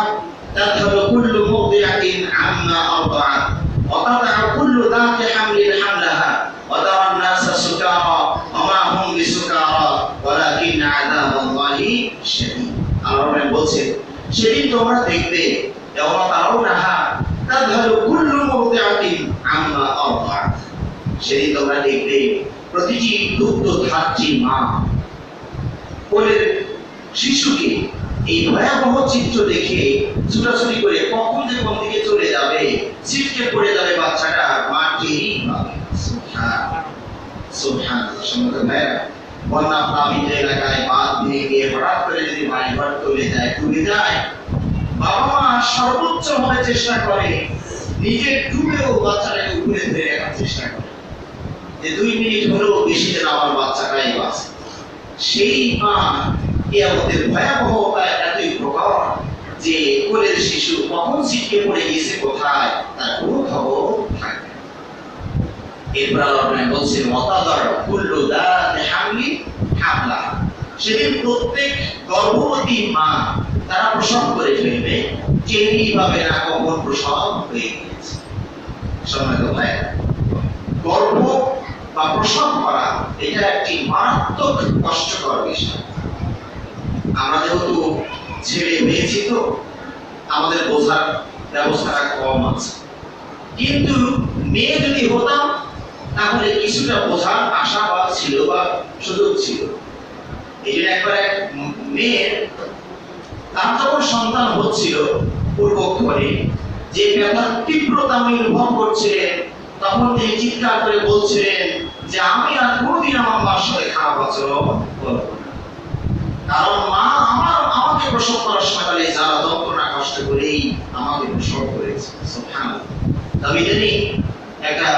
তাযহালু কুল্লু মুরদিআতিন আম্মা আরদাআত ওয়া তাদ'উ কুল্লু যাতি হামলিন হামলাহা ওয়া তারান নাসা সুকারা ওয়া মা হুম বিসুকারা ওয়ালাকিন্না আযাবাল্লাহি শাদীদ। আল্লাহ বলছেন, সেদিন তোমরা দেখবে, ইয়াওমা তারাউনাহা তাযহালু কুল্লু মুরদিআতিন আম্মা আরদাআত, সেদিন তোমরা দেখবে প্রতিটি দুগ্ধধাত্রী মা কোলের শিশুকে এই ভয়াবহ চিত্র দেখে ছুটাছুটি করে কখন যে কোন দিকে চলে যাবে, ছিটকে পড়ে যাবে বাচ্চাটা, মা টেরই পাবে। সুবহানাল্লাহ, সুবহানাল্লাহ। সম্মানিত ভাইরা, বন্যা প্লাবিত এলাকায় বাঁধ ভেঙে হঠাৎ করে যদি বাড়িঘর চলে যায়, ডুবে যায়, বাবা মা সর্বোচ্চ ভাবে চেষ্টা করে নিজে ডুবেও বাচ্চাটাকে উপরে ধরে রাখার চেষ্টা করে, যে 2 মিনিট হলেও বেশি যেন আমার বাচ্চাটাই বাঁচে। সেই মা কিয়ামতের ভয়াবহতা এতই প্রকট যে কোলের শিশু কখন ছিটকে পড়ে গিয়েছে কোথায়, তার কোনো খবর থাকবে না। এরপর আল্লাহ বলছেন, ওয়াতাদার কুল্লু যাতি হামলিন হামলাহা, সেদিন প্রত্যেক গর্ভবতী মা তারা প্রসব করে ফেলবে, টেরই পাবে না কখন প্রসব হয়ে গিয়েছে। সম্মানিত ভাই, গর্ভ বা প্রসব করা এটা একটি মারাত্মক কষ্টকর বিষয়। আমরা যেহেতু ছেলে হয়েছি, তো আমাদের বোঝার ব্যবস্থাটা কম আছে, কিন্তু মেয়ে যদি হতাম তাহলে কিছুটা বোঝার আশাবাদ ছিল বা সুযোগ ছিল। এই জন্য একবার এক মেয়ের, তার যখন সন্তান হচ্ছিল পূর্বক্ষণে, যে ব্যথার তীব্রতা আমি অনুভব করছিলেন, তখন তিনি চিৎকার করে বলছিলেন যে আমি আর কোনোদিন আমার মার সাথে খারাপ আচরণ করব না। কারণ মা আমাকে প্রসব করার সময় তাহলে যারা যন্ত্রণা কষ্ট করেই আমাকে প্রসব করেছে। সুবহানাল্লাহ। তবে জানি একটা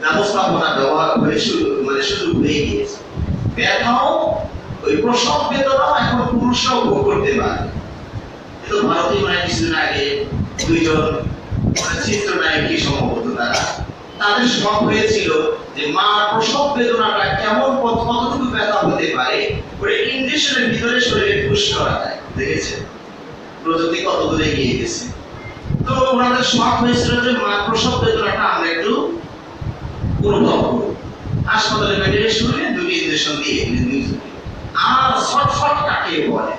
ব্যবস্থাপনা ব্যবহার করে শুরু হয়ে গিয়েছে। ব্যথাও ওই প্রসব বেদনাও এখন পুরুষরাও ভোগ করতে পারে। কিন্তু ভারতীয় কিছুদিন আগে দুইজন চিত্রনায়কই সম্ভবত তাদের শখ হয়েছিল যে মা প্রসব বেদনাটা কেমন কতটুকু ব্যথা হতে পারে ওই ইঞ্জেকশনের ভিতরে শরীরে পুশ করা যায়। দেখেছেন প্রযুক্তি কত দূরে গিয়ে গেছে। তো ওনাদের শখ হয়েছিল যে মা প্রসব বেদনাটা আমরা একটু অনুভব করব। হাসপাতালে বেডে শুনে দুটি ইঞ্জেকশন দিয়ে আর শর্ট কাকে বলে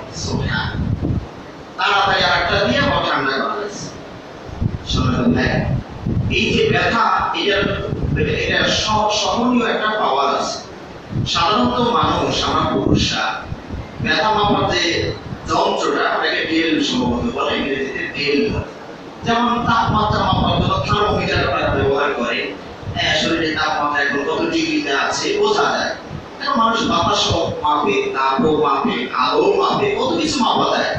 তাড়াতাড়ি আর একটা দিয়ে ঠান্ডা করা হয়েছে। এই যে ব্যথা এটা সহনীয় একটা পাওয়ার আছে। সাধারণত মানুষ আমরা পুরুষরা ব্যথা মাপার যে যন্ত্রটা ওটাকে টেল সম্ভবত বলে, ইংরেজিতে টেল বলে। যেমন তাপমাত্রা মাপার জন্য থার্মোমিটার ওরা ব্যবহার করে। শরীরের তাপমাত্রা এখন কত ডিগ্রিতে আছে বোঝা যায়। এখন মানুষ বাতাস মাপে, তাপও মাপে, আলো মাপে, কত কিছু মাপা যায়।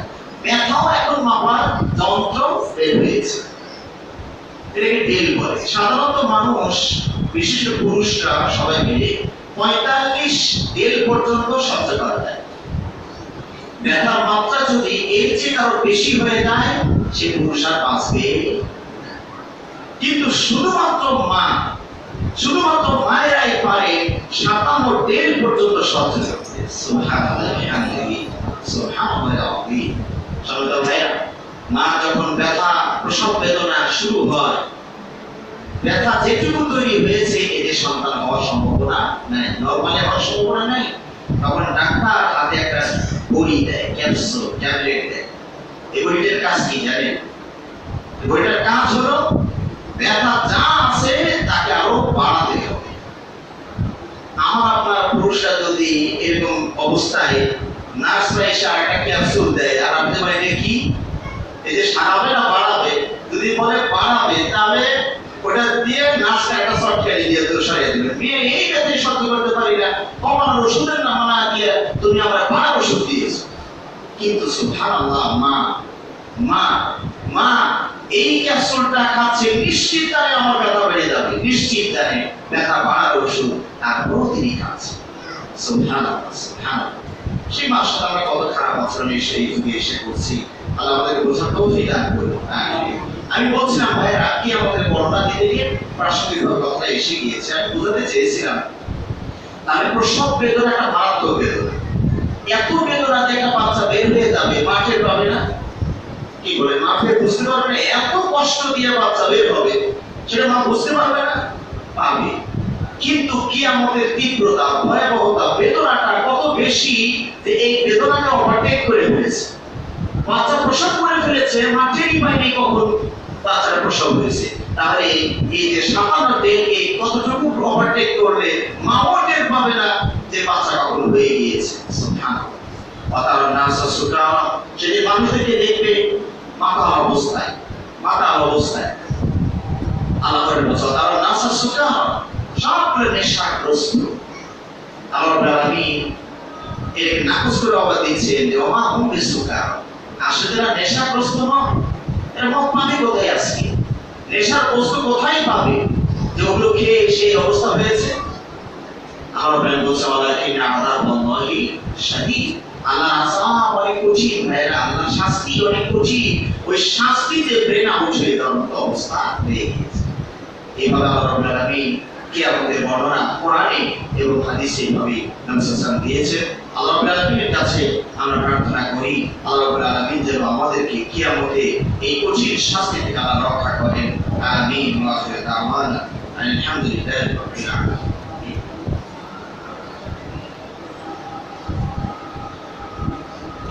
ব্যথাও এখন মাপার যন্ত্র বের হয়েছে, এটাকে টেল বলে। সাধারণত মানুষ বিশেষ করে পুরুষরা সবাই মিলে 45 টেল পর্যন্ত সহ্য করা যায়। ব্যথার মাত্রা যদি এর চেয়ে কারো বেশি হয়ে যায় সে পুরুষ আর বাঁচবে। কিন্তু শুধুমাত্র মায়েরাই পারে 57 টেল পর্যন্ত সহ্য করতে। সুবহানাল্লাহ সুবহানাল্লাহ। ভাইরা, মা যখন ব্যথা প্রসব বেদনা শুরু হয়, ব্যথা যেটুকু তৈরি হয়েছে এদের সন্তান হওয়ার সম্ভাবনা নাই, নরমালি হওয়ার সম্ভাবনা নাই। তখন ডাক্তার হাতে একটা বড়ি দেয়, ক্যাপসুল ট্যাবলেট দেয়। এই বড়িটার কাজ কি জানেন? এই বড়িটার কাজ হলো ব্যথা যা আছে তাকে আরো বাড়াতে হবে। আপনার পুরুষরা যদি এরকম অবস্থায় নার্সরা এসে একটা ক্যাপসুল দেয় আর আপনি বলেন কি এই যে সারাবে না বাড়াবে, যদি বলে বাড়াবে তাহলে ওটা দিয়ে নার্সটা একটা শর্টকাট দিয়ে সরিয়ে দেবে। মেয়ে এই ব্যথা সহ্য করতে পারি না, কমানোর ওষুধের নাম না দিয়ে তুমি আমার বাড়ার ওষুধ দিয়েছো। কিন্তু সুবহানাল্লাহ, মা এই ক্যাপসুলটা খাচ্ছে নিশ্চিত জানে আমার ব্যথা বেড়ে যাবে, নিশ্চিত জানে ব্যথা বাড়ার ওষুধ তারপরও তিনি খাচ্ছে। সুবহানাল্লাহ সুবহানাল্লাহ। সেই মাসটা আমরা কত খারাপ আচরণ সেই যুগে এসে করছি। আল্লাহ আমাদের বোঝার তৌফিক দান করুন। আমি বলছিলাম ভাইরা কি আমাদের বর্ণনা দিতে গিয়ে প্রাসঙ্গিক কথা এসে গিয়েছে। আমি বুঝাতে চেয়েছিলাম তাহলে প্রসব বেদনা একটা মারাত্মক বেদনা। এত বেদনা যে একটা বাচ্চা বের হয়ে যাবে, মা টের পাবে না। কি বলে মা ফের বুঝতে পারবে না? এত কষ্ট দিয়ে বাচ্চা বের হবে সেটা মা বুঝতে পারবে না? পাবে। কিন্তু কিয়ামতের তীব্রতা, ভয়াবহতা, বেদনাটা কত বেশি যে এই বেদনাকে ওভারটেক করে ফেলেছে। বাচ্চা প্রসব করে ফেলেছে, মা টেরই পায়নি কখন বাচ্চার প্রসব হয়েছে। তাহলে এই যে 57 দিনকে কতটুকু ওভারটেক করলে মাও টের পাবে না যে বাচ্চা কখন হয়ে গিয়েছে। সুবহানাল্লাহ। অতার নাস সুকারা, সেদিন মানুষকে দেখবে মাতাল অবস্থায় আল্লাহ বলেন অতার নাস সুকারা, সব নেশাগ্রস্ত। আল্লাহ আলামিন এর নাকচ করে অবাদ দিচ্ছেন যে ওমা হুম বিসুকারা, আসলে যারা নেশাগ্রস্ত নয় এরা মদ পাবে কোথায়? আজকে নেশার বস্তু কোথায় পাবে যে ওগুলো খেয়ে সেই অবস্থা হয়েছে? আল্লাহ বলছে ওয়ালাকিন আযাবুল্লাহি শাদীদ, আল্লাহ আযাব অনেক কঠিন ভাইরা, আল্লাহ শাস্তি অনেক কঠিন। ওই শাস্তিতে প্রেরণা উঠে দেওয়ার মতো অবস্থা হয়ে গেছে। এইভাবে আল্লাহ রাব্বুল আলামিন কিয়ামতের বর্ণনা কোরআনে এবং হাদিসে এইভাবে নবী সাল্লাল্লাহু আলাইহি ওয়াসাল্লাম দিয়েছেন। আল্লাহ রাব্বুল আলামিনের কাছে আমরা প্রার্থনা করি আল্লাহ রাব্বুল আলামিন যেন আমাদেরকে কিয়ামতে এই কঠিন শাস্তি থেকে আল্লাহ রক্ষা করেন। আমিন। ওয়া আখিরু দাওয়ানা আলহামদুলিল্লাহি রাব্বিল আলামিন।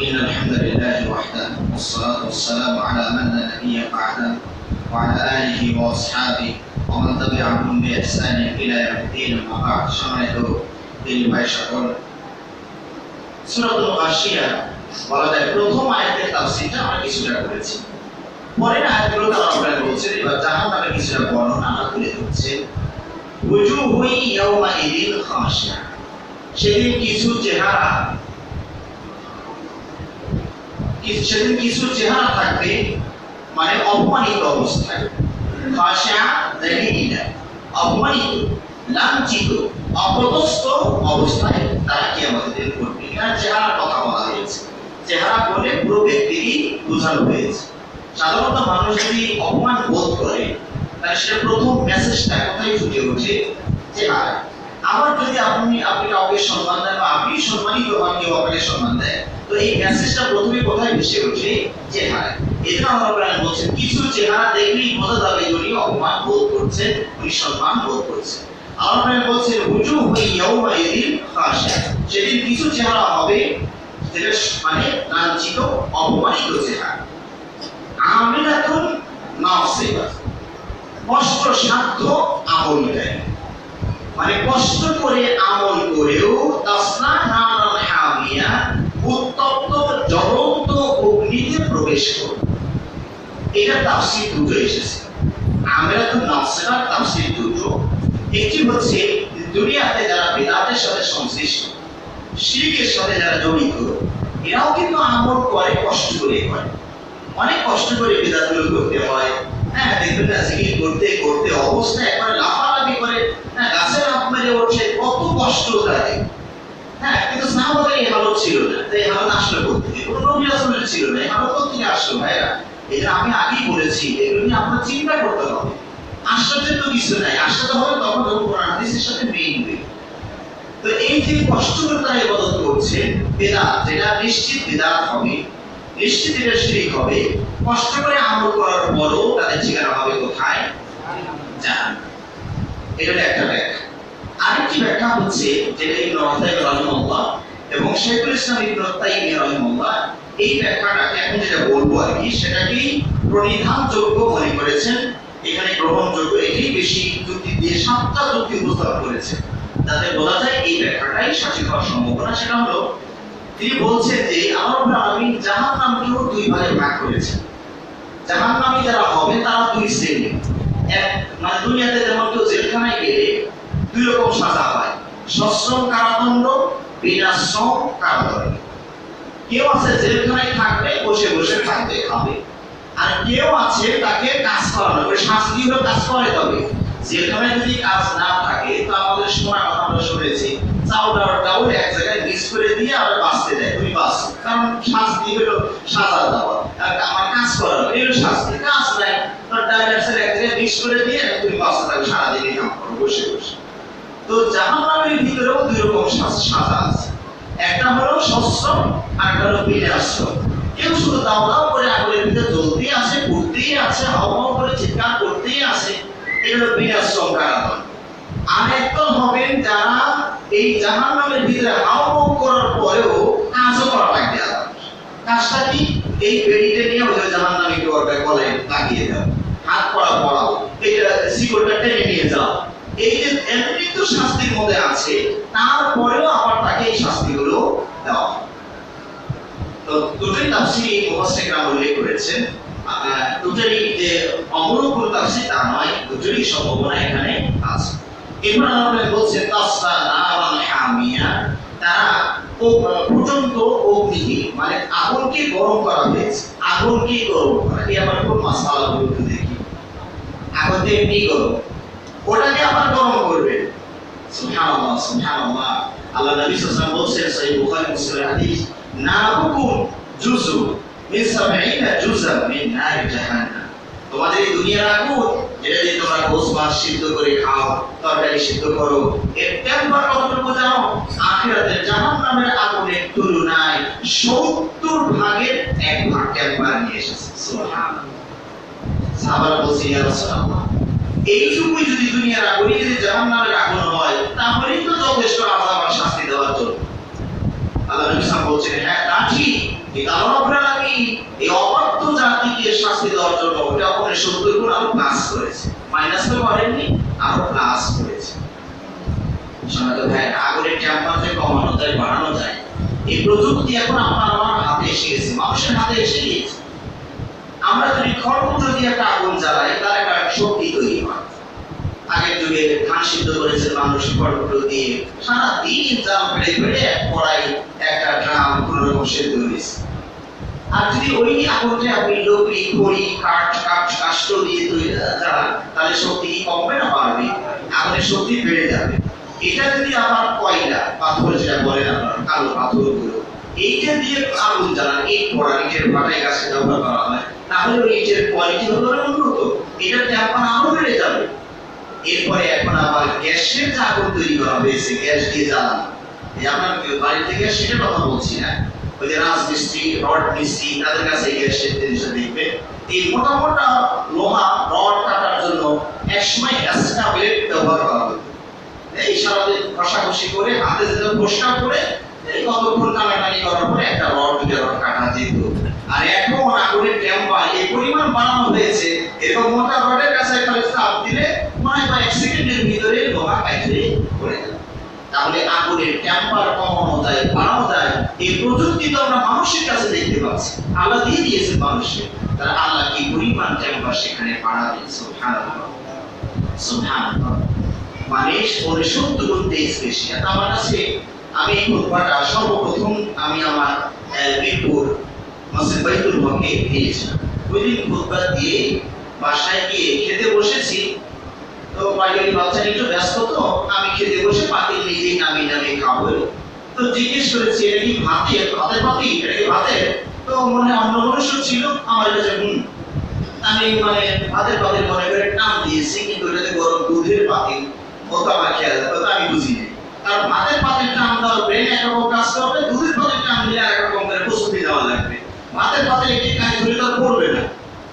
إن الحمد لله وحده والصلاة والسلام على من لا نبي بعده وعلى آله وأصحابه ومن تبعهم بإحسان إلى يوم الدين أما بعد। সম্মানিত দিনী ভাই সকল, সূরাতুল গাশিয়া বলা যায় প্রথম আয়াতের তাফসীরটা আমরা কিছুটা করেছি। পরের আয়াতগুলোতে আল্লাহ বলছেন এবার জাহান্নামের কিছুটা বর্ণনা আল্লাহ তুলে ধরছেন। ওয়াজুহু ইয়াওমাইযিন খাশিয়া, সেদিন কিছু চেহারা সেদিন কিছু চেহারা থাকবে মানে অপমানিত অবস্থায়, খাশিয়া যালিলা, অপমানিত, লাঞ্ছিত, অপদস্থ অবস্থায় তারা কিয়ামতের দিন করবে। এখানে চেহারার কথা বলা হয়েছে, চেহারা বলে পুরো ব্যক্তিরই বোঝানো হয়েছে। সাধারণত মানুষ যদি অপমান বোধ করে তাহলে সেটা প্রথম মেসেজটা কোথায় ফুটে ওঠে? চেহারা। আবার যদি আপনি কাউকে সম্মান দেন বা আপনি সম্মানিত হন, কেউ আপনাকে সম্মান দেয়, তো এই মেসেজটা প্রথমে কোথায় ভেসে ওঠে? চেহারা। এজন্য আল্লাহ কোরআনে বলছেন কিছু চেহারা দেখলেই বোঝা যাবে উনি অপমান বোধ করছেন, উনি সম্মান বোধ করছেন। আল্লাহ কোরআনে বলছেন উজুহু ইয়াওমাইযিন খাশিয়া, সেদিন কিছু চেহারা হবে যেটা মানে লাঞ্ছিত, অপমানিত চেহারা। আমিলাতুন নাসিবা, কষ্টসাধ্য আমলকারী, মানে কষ্ট করে আমল করেও তাসলা নারান হামিয়া, উত্তপ্ত জ্বলন্ত অগ্নিতে প্রবেশ করবে। এটা তাফসীর দুটো এসেছে। আমিলাতুন নাসিবা তাফসীর দুটো। একটি হচ্ছে দুনিয়াতে যারা বিদআতের সাথে সংশ্লিষ্ট, শিরকের সাথে যারা জড়িত, এরাও কিন্তু আমল করে, কষ্ট করে করে, অনেক কষ্ট করে বিদআতগুলো করতে হয়। হ্যাঁ, দেখবেন না জিকির করতে করতে অবস্থা একবার লাফালাফি করে, হ্যাঁ, গাছের লাফ মেরে ওঠে, কত কষ্ট লাগে। হ্যাঁ, কিন্তু সাহাবাদের এই হালত ছিল না। তাই এই হালত আসলে করতে কোনো নবী রাসূলের ছিল না। এই হালত থেকে আসলো ভাইরা। এটা আমি আগেই বলেছি, এগুলো নিয়ে আপনার চিন্তা করতে হবে। আশ্চর্যের তো কিছু নাই, আশ্চর্য হবে তখন যখন কোরআন হাদিসের সাথে মিলবে। তো এই যে কষ্ট করে তারা ইবাদত করছে, বিদআত, যেটা নিশ্চিত বিদআত হবে, নিশ্চিত এটা শিরক হবে, কষ্ট করে আমল করার পরও তাদের ঠিকানা হবে কোথায়? জাহান্নাম। এটা একটা ব্যাখ্যা। আরেকটি ব্যাখ্যা হচ্ছে যেটা ইবনে উতাইমিয়া রাহিমাহুল্লাহ এবং শাইখুল ইসলাম ইবনে তাইমিয়া রাহিমাহুল্লাহ এই ব্যাখ্যাটাকে এখন যেটা বলবো আর কি, সেটাকেই প্রণিধানযোগ্য মনে করেছেন, এখানে গ্রহণযোগ্য, এটি বেশি যুক্তি দিয়ে 7টা যুক্তি উপস্থাপন করেছেন, যাতে বোঝা যায় এই ব্যাখ্যাটাই সঠিক হওয়ার সম্ভাবনা। সেটা হলো তিনি বলছেন যে আল্লাহ রাব্বুল আলামিন জাহান্নামকেও দুই ভাগে ভাগ করেছেন। জাহান্নামী যারা হবে তারা দুই শ্রেণী। এক মানে দুনিয়াতে যেমন কেউ জেলখানায় গেলে দুই রকম সাজা হয়, সশ্রম কারাদণ্ড, বিনাশ্রম কারাদণ্ড। কেউ আছে জেলখানায় থাকবে, বসে বসে থাকবে, খাবে। আর কেউ আছে তাকে কাজ করানো হবে, শাস্তি হলো কাজ করাতে হবে। জেলখানায় যদি কাজ না থাকে তো আমাদের শোনা কথা আমরা শুনেছি, চাউল এক জায়গায় মিক্স করে দিয়ে আবার বাঁচতে দেয়, তুমি বাঁচো, কারণ শাস্তি হলো সাজা দেওয়া, আমার কাজ করানো, এর শাস্তি। কাজ নাই, ডাইভার্সের এক জায়গায় মিক্স করে দিয়ে তুমি বাঁচতে থাকো, সারাদিনই কাম করো বসে বসে। তো জাহান্নামের ভিতরেও দুই রকম সাজা আছে, একটা হলো সশ্রম আর একটা হলো বিনাশ্রম। কেউ শুধু দাও দাও করে আগুনের ভিতরে জ্বলতেই আছে, ঘুরতেই আছে, হাও হাও করে চিৎকার করতেই আছে, এটা হলো বিনাশ্রম কারাদণ্ড। আর একদল হবেন যারা এই জাহান্নামের ভিতরে হাও হাও করার পরেও কাজও করা লাগবে। কাজটা কি? এই বেড়িতে নিয়ে ওই জাহান্নামী গলায় লাগিয়ে দাও, হাত পড়া পড়াও, এটা শিকড়টা টেনে নিয়ে যাও। এই যে এমনি তো শাস্তির মধ্যে আছে, তারপরেও আবার তাকে এই শাস্তিগুলো দেওয়া। তো দুটোই তাফসীরে মুফাসসিররা উল্লেখ করেছেন। দুটোরই যে অমূলক কোনো তাফসীর তা নয়, দুটোরই সম্ভাবনা এখানে আছে। এরপর আমরা বলছেন তাসলা নারান হামিয়া, তারা ফুটন্ত অগ্নি, মানে আগুনকে গরম করা হয়েছে। আগুনকে গরম করা, এই আবার কোন মাসালা বলতে দেখি, আগুন দিয়ে এমনি গরম, ওটাকে আবার গরম করবে। সুবহানাল্লাহ, সুবহানাল্লাহ। আল্লাহ নবী সাল্লাল্লাহু আলাইহি ওয়াসাল্লাম বলছেন সহিহ বুখারী মুসলিম হাদিস, নারুকুম জুজু মিন 70 জুজাম মিন নার জাহান্নাম। তোমাদের এই দুনিয়ার আগুন, যেটা দিয়ে তোমরা গোশত মাছ সিদ্ধ করে খাও, তরকারি সিদ্ধ করো, এর টেম্পার কতটুকু জানো? আখিরাতের জাহান্নামের আগুনের তুলনায় 70 ভাগের 1 ভাগ টেম্পার নিয়ে এসেছে। সুবহানাল্লাহ। সাহাবারা বলছেন ইয়া রাসূলুল্লাহ, এইটুকুই যদি দুনিয়ার আগুন, যদি জাহান্নামের আগুন হয়, তাহলেই তো যথেষ্ট আযাব আর শাস্তি দেওয়ার জন্য। আল্লাহ নবী সাল্লাল্লাহু আলাইহি ওয়াসাল্লাম বলছেন, হ্যাঁ তা ঠিক, কিন্তু আল্লাহ রাব্বুল আলামিন এই অবাধ্য জাতিকে শাস্তি দেওয়ার জন্য ওটা ওখানে 70 গুণ আরো প্লাস করেছে, মাইনাস তো করেননি, আরো প্লাস করেছে। শোনাতে ভাই, আগুনের টেম্পারেচার কমানো যায়, বাড়ানো যায়, এই প্রযুক্তি এখন আপনার আমার হাতে এসে গেছে, মানুষের হাতে এসে গেছে। আমরা যদি খড়কুটো দিয়ে একটা আগুন জ্বালাই, তার একটা শক্তি তৈরি হয়। আগের যুগে ধান সিদ্ধ করেছে মানুষ খড়কুটো দিয়ে, সারাদিন জাল ফেড়ে ফেড়ে এক কড়াই একটা ড্রাম কোন রকম সিদ্ধ হয়েছে। আর যদি ওই আগুনটা আপনি লকড়ি খড়ি কাষ্ঠ দিয়ে তৈরি জ্বালান, তাহলে শক্তি কি কমবে না বাড়বে? আগুনের শক্তি বেড়ে যাবে। এটা যদি আবার কয়লা পাথর যেটা বলেন আপনারা কালো পাথরগুলো, এইটা দিয়ে আগুন জ্বালান, ইট পোড়া, ইটের ভাটায় গাছে ব্যবহার করা হয়, তাহলে ওই ইটের কোয়ালিটি হলো উন্নত, এটা টেম্পার আরো বেড়ে যাবে। এরপরে এখন আবার গ্যাসের যে আগুন তৈরি করা হয়েছে, গ্যাস দিয়ে জ্বালানো, এই আপনার বাড়িতে গ্যাস সেটার কথা বলছি না, ওই যে রাজমিস্ত্রি রড মিস্ত্রি তাদের কাছে গ্যাসের জিনিসটা দেখবে, এই মোটা মোটা লোহা রড কাটার জন্য একসময় অ্যাসটা ব্লেড ব্যবহার করা হতো। এই সারাদিন কষাকষি করে হাতে যেটা ঘষা করে এই কতক্ষণ টানাটানি করার পরে একটা রড দুটো রড কাটা যেত। আর এখন আগুনের টেম্পার এই পরিমাণ বাড়ানো হয়েছে, এবং মোটা রডের কাছে খালি চাপ দিলে মনে হয় 1 সেকেন্ডের ভিতরে লোহা কাটে পড়ে যাবে। তাহলে আগুনের টেম্পার কমানো যায়, বাড়ানো যায়, এই প্রযুক্তি তো আমরা মানুষের কাছে দেখতে পাচ্ছি, আল্লাহ দিয়ে দিয়েছে মানুষকে। তারা আল্লাহ কি পরিমাণ টেম্পার সেখানে বাড়াবে, সুবহানাল্লাহ সুবহানাল্লাহ। মানে 70 গুণ তেজ বেশি। আমার কাছে আমি এই খুতবাটা সর্বপ্রথম আমি আমার মিরপুর মসজিদ বাইতুল হকে দিয়েছিলাম। ওই দিন খুতবা দিয়ে বাসায় গিয়ে খেতে বসেছি, তো পাইকারি বাচ্চাটা একটু ব্যস্ত, তো আমি খেতে বসে পাতিল নিজেই নামিয়ে খাবো। তো জিজ্ঞেস করেছি এটা কি ভাতের পাতিল, এটা কি ভাতের? তো মনে অন্য মানুষ ছিল, আমার কাছে আমি মানে ভাতের পাতিল মনে করে নাম দিয়েছি, কিন্তু এটাতে গরম দুধের পাতিল, ও তো আমার খেয়াল কথা আমি বুঝিনি। কারণ ভাতের পাতিল নাম দেওয়ার ব্রেন একরকম কাজ করবে, দুধের পাতিল নাম দিলে একরকম করে প্রস্তুতি দেওয়া লাগবে। ভাতের পাতিল একটি কাজ ধরে তো পড়বে না,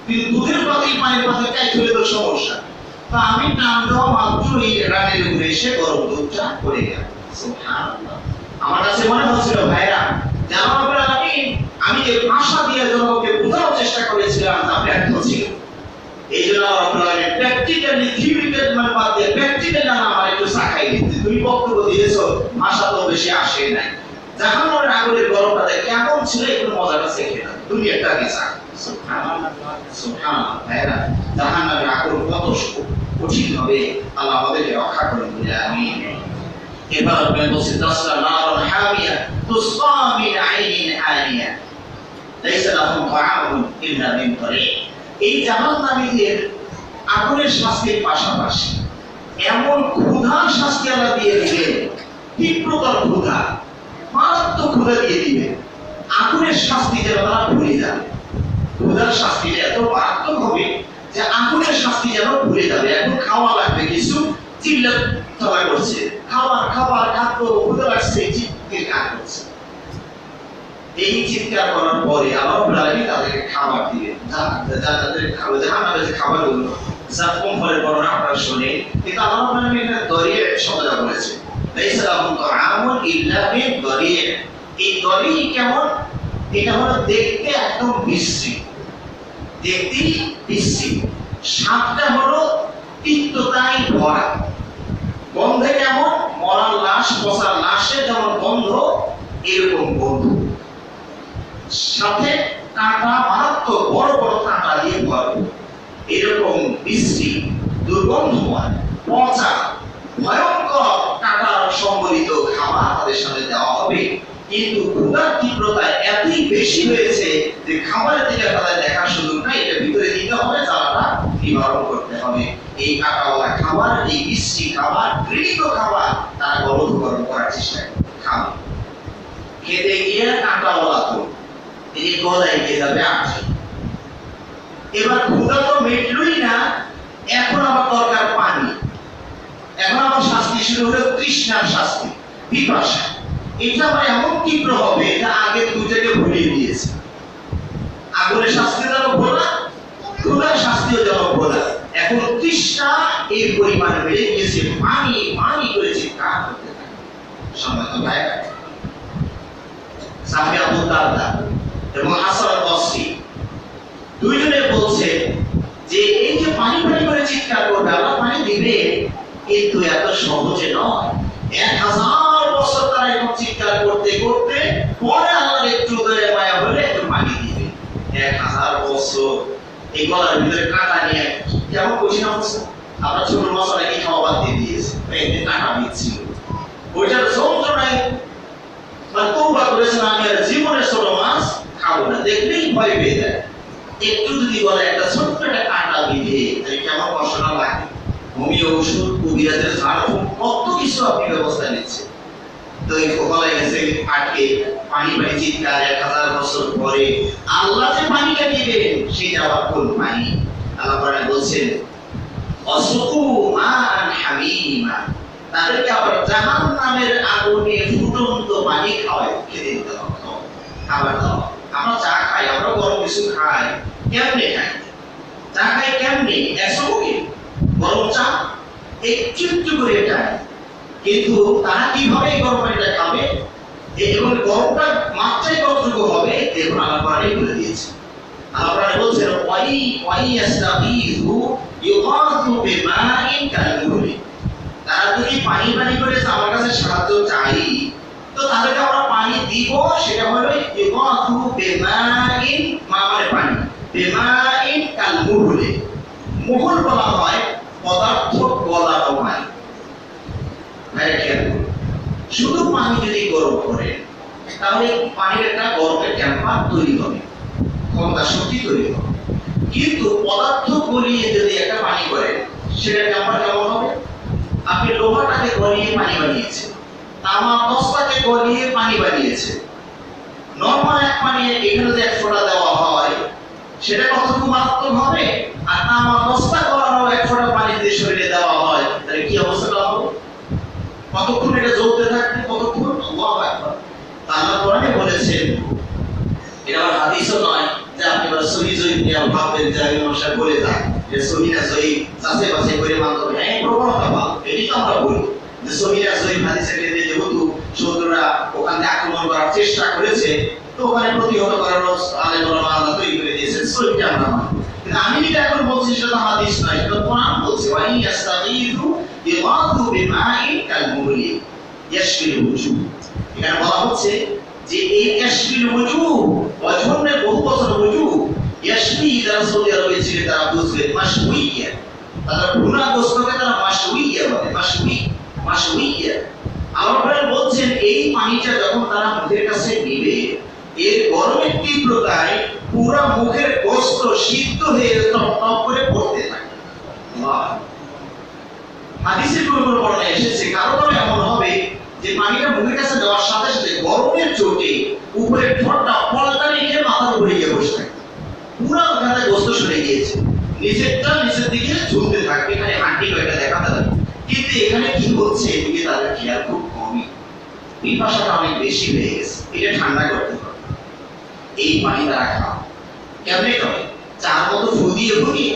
কিন্তু দুধের পাতিল পানির পাতিল কাজ ধরে তো সমস্যা। তো আমি নাম দেওয়া মাত্রই রানের উপরে এসে গরম দুধটা পড়ে গেল, সুবহানাল্লাহ। আমার কাছে মনে হচ্ছিল ভাইরা যে আমি যে ভাষা দিয়ে জনগণকে বোঝানোর চেষ্টা করেছিলাম তা ব্যর্থ ছিল। এই জন্য প্র্যাকটিক্যালি থিওরিক্যাল মানে বাদ দিয়ে প্র্যাকটিক্যালি আমার একটু সাখাই দিতে, তুমি বক্তব্য দিয়েছো, ভাষা তো বেশি আসে নাই। জাহান্নামের আগুনের গরমটাতে কেমন ছিল একটু মজাটা শিখে নাও, তুমি একটা দিছা। সুবহানাল্লাহ সুবহানাল্লাহ। ভাইরা জাহান্নামের আগুন কত কঠিন হবে, আল্লাহ আমাদেরকে রক্ষা করে বলে আমিন। এবার আপনি বলছেন তাসলা নারুন হামিয়া তুসকা মিন আইনিন আনিয়া লাইসা লাহুম তাআমুন ইল্লা মিন তারিক। এই জাহান্নামীদের আগুনের শাস্তির পাশাপাশি এমন ক্ষুধার শাস্তি আল্লাহ দিয়ে দিবেন, তীব্রতর ক্ষুধা, মারাত্মক ক্ষুধা দিয়ে দিবেন, আগুনের শাস্তি যেন তারা ভুলে যাবে। ক্ষুধার শাস্তিটা এত মারাত্মক হবে যে আগুনের শাস্তি যেন ভুলে যাবে। এখন খাওয়া লাগবে কিছু, চিল্লা চলা করছে, খাবার খাদ্য ক্ষুধা লাগছে, চিৎকার করছে। এই চিৎকার করার পরে আল্লাহ রাব্বুল আলামিন তাদেরকে খাবার দিবেন, যাদের জাহান্নামের যে খাবারগুলো যা কম ফলের বর্ণনা আপনারা শুনেন, কিন্তু আল্লাহ রাব্বুল আলামিন এটা দরিয়া শব্দটা বলেছে, লাইসা লাহুম তাআমুন ইল্লা মিন দরিয়া। এই দরি কেমন? এটা হলো দেখতে একদম বিশ্রী, দেখতেই বিশ্রী, স্বাদটা হলো তিক্ততায় ভরা, গন্ধে কেমন মরার লাশ, পচা লাশের যেমন গন্ধ এরকম গন্ধ, সাথে কাঁটা, মারাত্মক বড় বড় কাঁটা দিয়ে ভরপুর, এরকম বিশ্রী দুর্গন্ধময় পচা ভয়ঙ্কর কাঁটা সম্বলিত খাবার তাদের সামনে দেওয়া হবে। কিন্তু ক্ষুধার তীব্রতা এতই বেশি হয়েছে যে খাবারের দিকে তাদের দেখার সুযোগ নাই, এটা ভিতরে দিতে হবে, জ্বালাটা নিবারণ করতে হবে। এই কাঁটাওয়ালা খাবার, এই বিশ্রী খাবার, ঘৃণিত খাবার তারা গলদকরণ করার চেষ্টা খাবে। খেতে গিয়ে কাঁটাওয়ালা তো এই গলায় গিয়ে যাবে আঁচে। এবার ক্ষুধা তো মিটলই না, এখন আবার দরকার পানি, এখন আবার শাস্তি শুরু হলো তৃষ্ণার শাস্তি, পিপাসা। এটা আবার এমন তীব্র হবে যা আগে দুটাকে ভুলিয়ে দিয়েছে। আগুনের শাস্তি যেন ভোলা, ক্ষুধার শাস্তিও যেন ভোলা। এখন তৃষ্ণা এই পরিমাণ বেড়ে গিয়েছে, পানি পানি করে চিৎকার করতে থাকে। সম্মানিত ভাইরা, সাহাবী আবু দারদা এবং হাসান আল বসরি দুইজনে বলছে যে এই যে পানি পানি করে চিৎকার করবে, আল্লাহ পানি দিবে, কিন্তু এত সহজে নয়। 1000 বছর তারা এরকম চিৎকার করতে করতে পরে আল্লাহর একটু দয়া মায়া হলে একটু পানি দিবে। 1000 বছর এই গলার ভিতরে কাঁটা নিয়ে কেমন কঠিন অবস্থা। আমরা ছোট মশলা কি খাওয়া বাদ দিয়ে দিয়েছি, এতে কাঁটা দিচ্ছিল, ওইটার যন্ত্রণায় মানে তওবা করেছেন, আমি আর জীবনে ছোট মাছ খাবো না, দেখলেই ভয় পেয়ে যায়। একটু যদি বলে একটা ছোট্ট একটা কাঁটা বিঁধে, তাহলে কেমন কষ্ট না লাগে। হোমিও ওষুধ, কবিরাজের ঝাড়ফুঁক, কত কিছু আপনি ব্যবস্থা নিচ্ছেন। তো এই কপালে গেছে আটকে, পানি পানি চিৎকার, 1000 বছর পরে আল্লাহ যে পানিটা দিবেন সেটা আবার কোন পানি? আল্লাহ কোরআনে বলছেন অসুকু মান হামিমা, তাদেরকে আবার জাহান্নামের আগুনে ফুটন্ত পানি খাওয়ায়, খেতে দিতে হবে, খাবার দাও। আমরা চা খাই, আমরা গরম কিছু খাই, কেমনে খাই? চা খাই কেমনে? একসঙ্গে গরম চা একটু একটু করে খায়, কিন্তু তারা কিভাবে গরম পানিটা খাবে এবং গরমটা মাত্রায় কতটুকু হবে দেখুন আল্লাহ কোরআনে বলে দিয়েছে। আল্লাহ কোরআনে বলছেন ওয়াই ইয়াস্তাগীযু ইউগাযু বিমাইন কালমুহলি, তারা যদি পানি পানি করে আমার কাছে সাহায্য চাই তো তাদেরকে আমরা পানি দিব, সেটা হলো ইউগাযু বিমাইন, মানে পানি, বিমাইন কালমুহলি। মুহুল বলা হয় পদার্থ গলানো পানি। শুধু পানি যদি গরম করে তাহলে পানির একটা গরমের টেম্পার তৈরি হবে, ক্ষমতা শক্তি তৈরি হবে। কিন্তু পদার্থ গলিয়ে যদি একটা পানি করেন সেটা টেম্পার কেমন হবে? আপনি লোহাটাকে গলিয়ে পানি বানিয়েছেন, তামা দস্তাকে গলিয়ে পানি বানিয়েছে, নরমাল এক পানি এখানে যে 100 টা দেওয়া হয় সেটা কতটুকু মারাত্মক হবে? আর তামা দস্তা গলানো 100 টা পানি যদি শরীরে দেওয়া হয় তাহলে কি অবস্থাটা হবে? কতক্ষণ এটা জ্বলতে থাকবে, কতক্ষণ? আল্লাহু আকবার। আল্লাহ কোরআনে বলেছেন, এটা আমার হাদিসও নয় যে আপনি সহি জয়ী নিয়ে ভাববেন যে আমি মশা বলে যাই যে সহি না জয়ী যাচাই বাছাই করে মানতে হবে, হ্যাঁ প্রবণতা ভালো, এটি তো আমরা বলি যে সহি না জয়ী হাদিসের ক্ষেত্রে যেহেতু শত্রুরা ওখান থেকে আক্রমণ করার চেষ্টা করেছে তো ওখানে প্রতিহত করার আলেম ওলামা আল্লাহ তৈরি করে দিয়েছেন, সহিটা আমরা মানব। কিন্তু আমি যেটা এখন বলছি সেটা হাদিস নয়, সেটা কোরআন বলছে ওয়াই ইয়াস্তাগীযু ইউগাযু বিমাইন কালমুহলি ইয়াশফিল উজুহ। এখানে বলা হচ্ছে যে এই ইয়াশফিল উজুহ, ওয়াজনের বহু বছর উজুহ, ইয়াশফি যারা সৌদি আরবে ছিল তারা বুঝবেন, মাশউইয়া, তারা ভুনা গোস্তকে তারা মাশউইয়া বলে, মাশউইয়া। আল্লাহ বলছেন এই পানিটা যখন তারা মুখের কাছে নেবে এর গরমের তীব্রতায় পুরো মুখের গোস্ত সিদ্ধ হয়ে টপ টপ করে পড়তে থাকে। হাদিসের উপর বর্ণনা এসেছে কারো এমন হবে যে পানিটা মুখের কাছে দেওয়ার সাথে সাথে গরমের চোটে উপরে ঠোঁটটা পলটা রেখে মাথার উপরে গিয়ে বসে থাকে, পুরো ওখানে গোস্ত সরে গিয়েছে, নিচেরটা নিচের দিকে ঝুলতে থাকবে, এখানে হাঁটি কয়টা দেখাতে থাকে। কিন্তু এখানে কি হচ্ছে এদিকে তাদের খেয়াল খুব কমই, পিপাসাটা অনেক বেশি হয়ে গেছে, এটা ঠান্ডা করতে হবে। এই পানি তারা খাও কেমনে খাবে? চার মতো ফুদিয়ে ফুদিয়ে।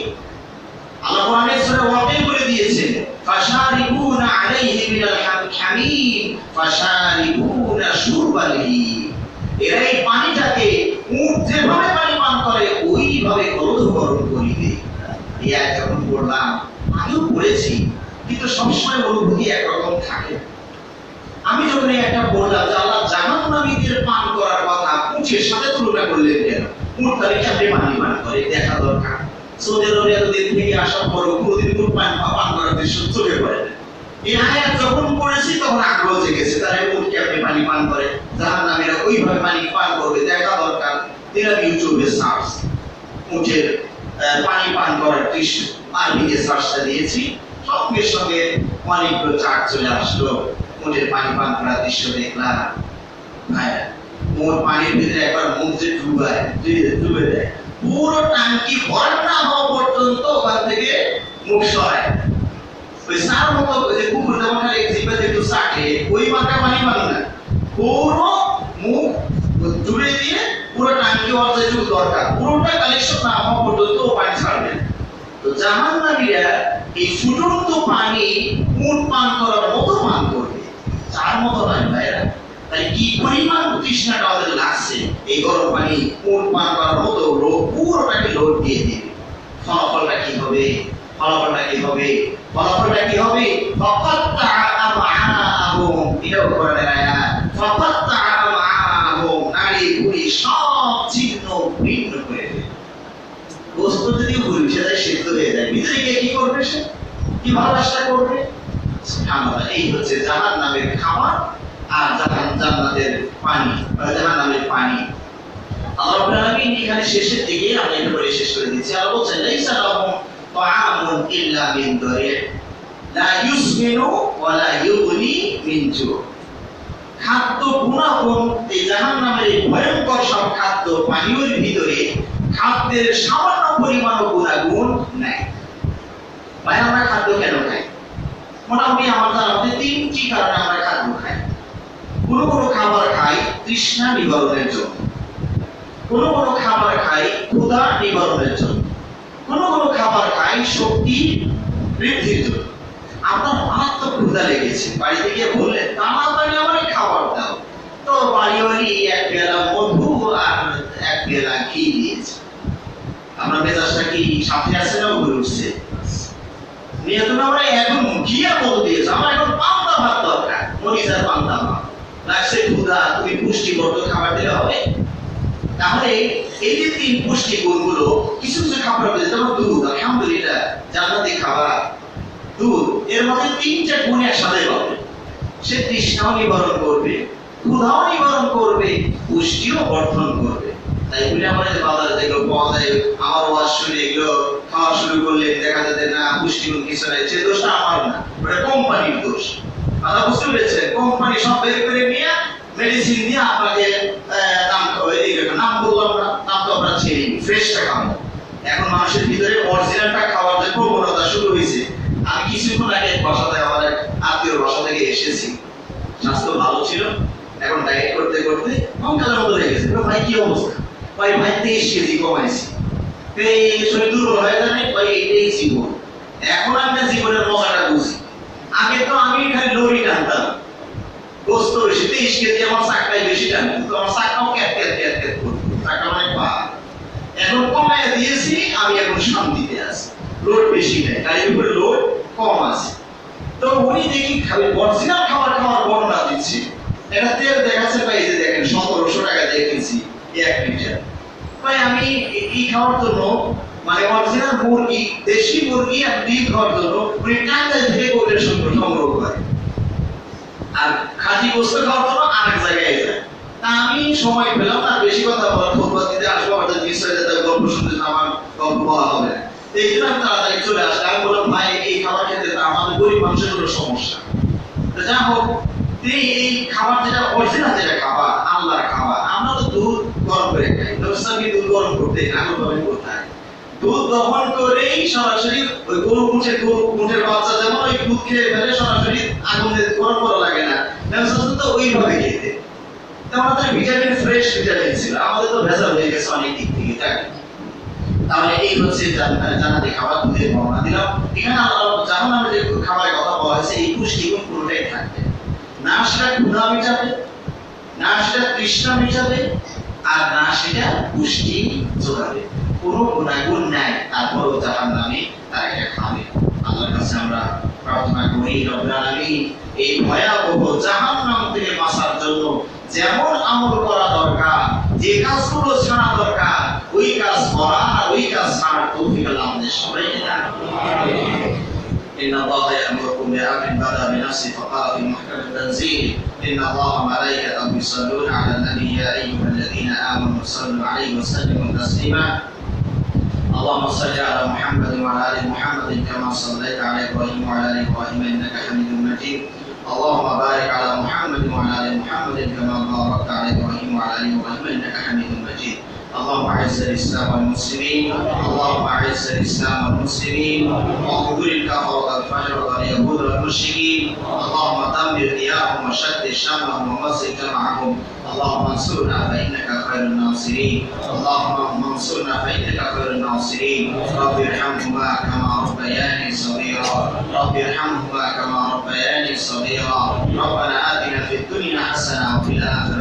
আল্লাহ কোরআনে সূরা ওয়াকিয়া বলে দিয়েছেন ফাশারিবুনা আলাইহি মিনাল হামিম ফাশারিবুনা শুরবালিহি, এরা এই পানিটাকে উট যেভাবে পানি পান করে ওইভাবে গরম করিবে। এই আয়াত যখন পড়লাম, আগেও পড়েছি কিন্তু সবসময় অনুভূতি একরকম থাকে। আমি যখন একটা বললাম যে আল্লাহ জাহান্নামীদের পান করার কথা উটের সাথে তুলনা করলেন কেন? উট তাহলে কেমনে পানি পান করে দেখা দরকার। সৌদি আরবে এতদিন থেকে আসার পরও কোনোদিন উট পান করার দৃশ্য চোখে পড়ে না। এই আয়াত যখন পড়েছি তখন আগ্রহ জেগেছে, তাহলে উট কেমনে পানি পান করে, জাহান্নামীরা ওইভাবে পানি পান করবে দেখা দরকার। আমি ইউটিউবে সার্চ উটের পানি পান করার দৃশ্য আরবিতে সার্চটা দিয়েছি, সঙ্গে সঙ্গে অনেকগুলো চার্ট চলে আসলো। উটের পানি পান করার দৃশ্য দেখলাম, পানির ভিতরে একবার মুখ যে ডুবে দেয়, পুরো টাঙ্কি ভর না হওয়া পর্যন্ত ওখান থেকে মুখ সরায়। ওই সার মতো যে কুকুর যেমন খালি জিভে একটু চাটে ওই মাত্রা পানি পান না, পুরো মুখ জুড়ে দিয়ে পুরো টাঙ্কি অর্ধেক দরকার, পুরোটা কালেকশন না হওয়া পর্যন্ত পানি ছাড়বে। তো জাহান্নামীরা এই ফুটন্ত পানি উট পান করার মতো পান করবে, চার মতো নয় ভাইরা। তাই কি পরিমাণ তৃষ্ণাটা ওদের লাগছে, এই গরম পানি উট পান করার মতো পুরোটাকে লোড দিয়ে দেবে। ফলাফলটা কি হবে? ফলাফলটা কি হবে? ফলাফলটা কি হবে? ফাকাত্তা আমআহুম, এটাও কোরআনের আয়াত। ফাকাত্তা আমআহুম, নারী বুড়ি সব ছিন্ন ভিন্ন করে দেবে। গোস্ত যদি ভুলছে যায় সিদ্ধ হয়ে যায়, ভিতরে গিয়ে কি করবে? সে কি ভালোবাসা করবে? সুবহানাল্লাহ। এই হচ্ছে জাহান্নামের খাবার আর জান্নাতের পানি, জাহান্নামের পানি। আল্লাহ আলামিন এখানে শেষের দিকে আমরা এটা বলে শেষ করে দিচ্ছি। আল্লাহ বলছেন লাইসা লাহুম তাআমুন ইল্লা মিন দারি' লা ইউসমিনু ওয়া লা ইউগনি মিন জু'। খাদ্য গুণাগুণ এই জাহান্নামের এই ভয়ঙ্কর সব খাদ্য পানীয়ের ভিতরে খাদ্যের সামান্য পরিমাণ গুণাগুণ নাই। ভাই আমরা খাদ্য কেন খাই? মোটামুটি আমার জানা মতে তিনটি কারণে আমরা খাদ্য খাই। কোনো কোনো খাবার খাই তৃষ্ণা নিবারণের জন্য, কোনো কোনো খাবার খাই ক্ষুধা নিবারণের জন্য, কোনো কোনো খাবার খাই শক্তি বৃদ্ধির জন্য। আপনার মারাত্মক ক্ষুধা লেগেছে, বাড়িতে গিয়ে বললেন তাড়াতাড়ি আমার খাবার দাও, তো বাড়িওয়ালি এক পেয়ালা মধু আর এক পেয়ালা ঘি দিয়েছে। আমরা মেজাজটা কি সাথে আছে না ঘুরে উঠছে? নিয়ে তুমি আমরা এখন ঘি আর মধু দিয়েছো, আমার এখন পান্তা ভাত দরকার, মরিচার পান্তা ভাত লাগছে ক্ষুধা, তুমি পুষ্টিবর্ধক খাবার দিলে হবে? তাহলে এই যে তিন পুষ্টি গুণগুলো কিছু কিছু খাবার রয়েছে, যেমন দুধ, আলহামদুলিল্লাহ জান্নাতি খাবার দুধ, এর মধ্যে তিনটা গুণ একসাথে পাবে। সে তৃষ্ণাও নিবারণ করবে, ক্ষুধাও নিবারণ করবে, পুষ্টিও বর্ধন করবে। তাই বলে আমাদের বাজারে যেগুলো পাওয়া যায়, আমার ওয়াজ শুনে এগুলো খাওয়া শুরু করলে দেখা যাচ্ছে না পুষ্টিগুণ কিছু নাই, সে দোষটা আমার না, ওটা কোম্পানির দোষ। আমরা বুঝতে পেরেছেন, কোম্পানি সব বের করে নিয়ে মেডিসিন দিয়ে আপনাকে নাম বললাম না, নাম তো আমরা ছেড়ে ফ্রেশটা খাবো। এখন মানুষের ভিতরে অরিজিনালটা খাওয়ার যে প্রবণতা শুরু হয়েছে। আমি কিছুক্ষণ আগে বাসাতে আমার এক আত্মীয় বাসা থেকে এসেছি, স্বাস্থ্য ভালো ছিল, এখন ডায়েট করতে করতে অঙ্কালের মতো হয়ে গেছে। ভাই কি অবস্থা? ভাই 23 কেজি কমাইছি, এই শরীর দুর্বল হয়ে যায়, ভাই এটাই জীবন। এখন আমি জীবনের মজাটা বুঝি। আগে তো আমি খালি লরি টানতাম, গোস্ত বেশি, 23 কেজি আমার চাকটাই বেশি টানতো, কিন্তু আমার চাকটাও ক্যাট ক্যাট ক্যাট ক্যাট করতো, চাকটা মানে পা। এখন কমাইয়া দিয়েছি, আমি এখন শান্তিতে আছি, লোড বেশি নেই, গাড়ির উপরে লোড কম আছে। তো উনি দেখি খাবে অরিজিনাল খাবার খাওয়ার বর্ণনা দিচ্ছি। এটা তেল দেখাচ্ছে ভাই, যে দেখেন 1700 টাকা দিয়ে কিনছি 1 লিটার। ভাই আমি এই খাওয়ার জন্য মানে অরিজিনাল মুরগি, দেশি মুরগি আর ডিম খাওয়ার জন্য উনি টাঙ্গাইল থেকে গোটের সংগ্রহ করে, আর খাঁটি গোস্ত খাওয়ার জন্য আরেক জায়গায় যায়। তা আমি সময় পেলাম না, বেশি কথা বলার খবর দিতে আসবো, আমাদের মিস হয়ে যেতে, গল্প শুনতে আমার গল্প বলা হবে না। এই জন্য আমি তাড়াতাড়ি চলে আসলাম। আমি বললাম ভাই এই খাবার খেতে আমাদের গরিব মানুষের কোনো সমস্যা। তো যা হোক, এই খাবার যেটা অরিজিনাল, যেটা খাবার আল্লাহর খাবার, আমরা তো দুধ গরম করে খাই, নবী দুধ গরম করতে আগুন ভাবে কোথায় দুধ দহন করেই সরাসরি ওই গরু মুঠের বাচ্চা যেমন ওই দুধ খেয়ে ফেলে, সরাসরি আগুনে গরম করা লাগে না, নবী তো ওইভাবে খেতে। আমাদের ভিটামিন ফ্রেশ ভিটামিন ছিল, আমাদের তো ভেজাল হয়ে গেছে অনেক দিক থেকে, তাই। তাহলে এই হচ্ছে জান্নাতি খাবার, দুধের বর্ণনা দিলাম। এখানে আল্লাহ জাহান্নামের যে খাবারের কথা বলা হয়েছে, এই পুষ্টিগুণ পুরোটাই থাকবে না। সেটা ক্ষুধা মিটাবে না, সেটা তৃষ্ণা মিটাবে, আর না সেটা পুষ্টি যোগাবে। কোনো গুণাগুণ নাই, তারপরও জাহান্নামে তারা এটা খাবে। আল্লাহর কাছে আমরা প্রার্থনা করি, রব্বুল আলামিন এই ভয়াবহ জাহান্নাম থেকে বাঁচার জন্য যেমন আমল করা দরকার, যে কাজগুলো ছাড়া দরকার ওই কাজ করা, ওই কাজ ছাড়ার তৌফিক আল্লাহ আমাদের সবাইকে দান করুন। إن الله يأمركم بأمر بدأ بنفسه فقال في محكم التنزيل إن الله وملائكته يصلون على النبي يا أيها الذين آمنوا صلوا عليه وسلموا تسليما اللهم صل على محمد وعلى آل محمد كما صليت على إبراهيم وعلى آل إبراهيم إنك حميد مجيد اللهم بارك على محمد وعلى آل محمد كما باركت على إبراهيم وعلى آل إبراهيم إنك حميد مجيد اللهم أعز الإسلام والمسلمين اللهم أعز الإسلام والمسلمين واخذل الكفرة والفجرة واليهود والمشركين اللهم دمر ديارهم وشتت شملهم ومزق جمعهم اللهم انصرنا فإنك خير الناصرين اللهم انصرنا فإنك خير الناصرين رب ارحمهما كما ربياني صغيرا رب ارحمهما كما ربياني صغيرا ربنا آتنا في الدنيا حسنة وفي الآخرة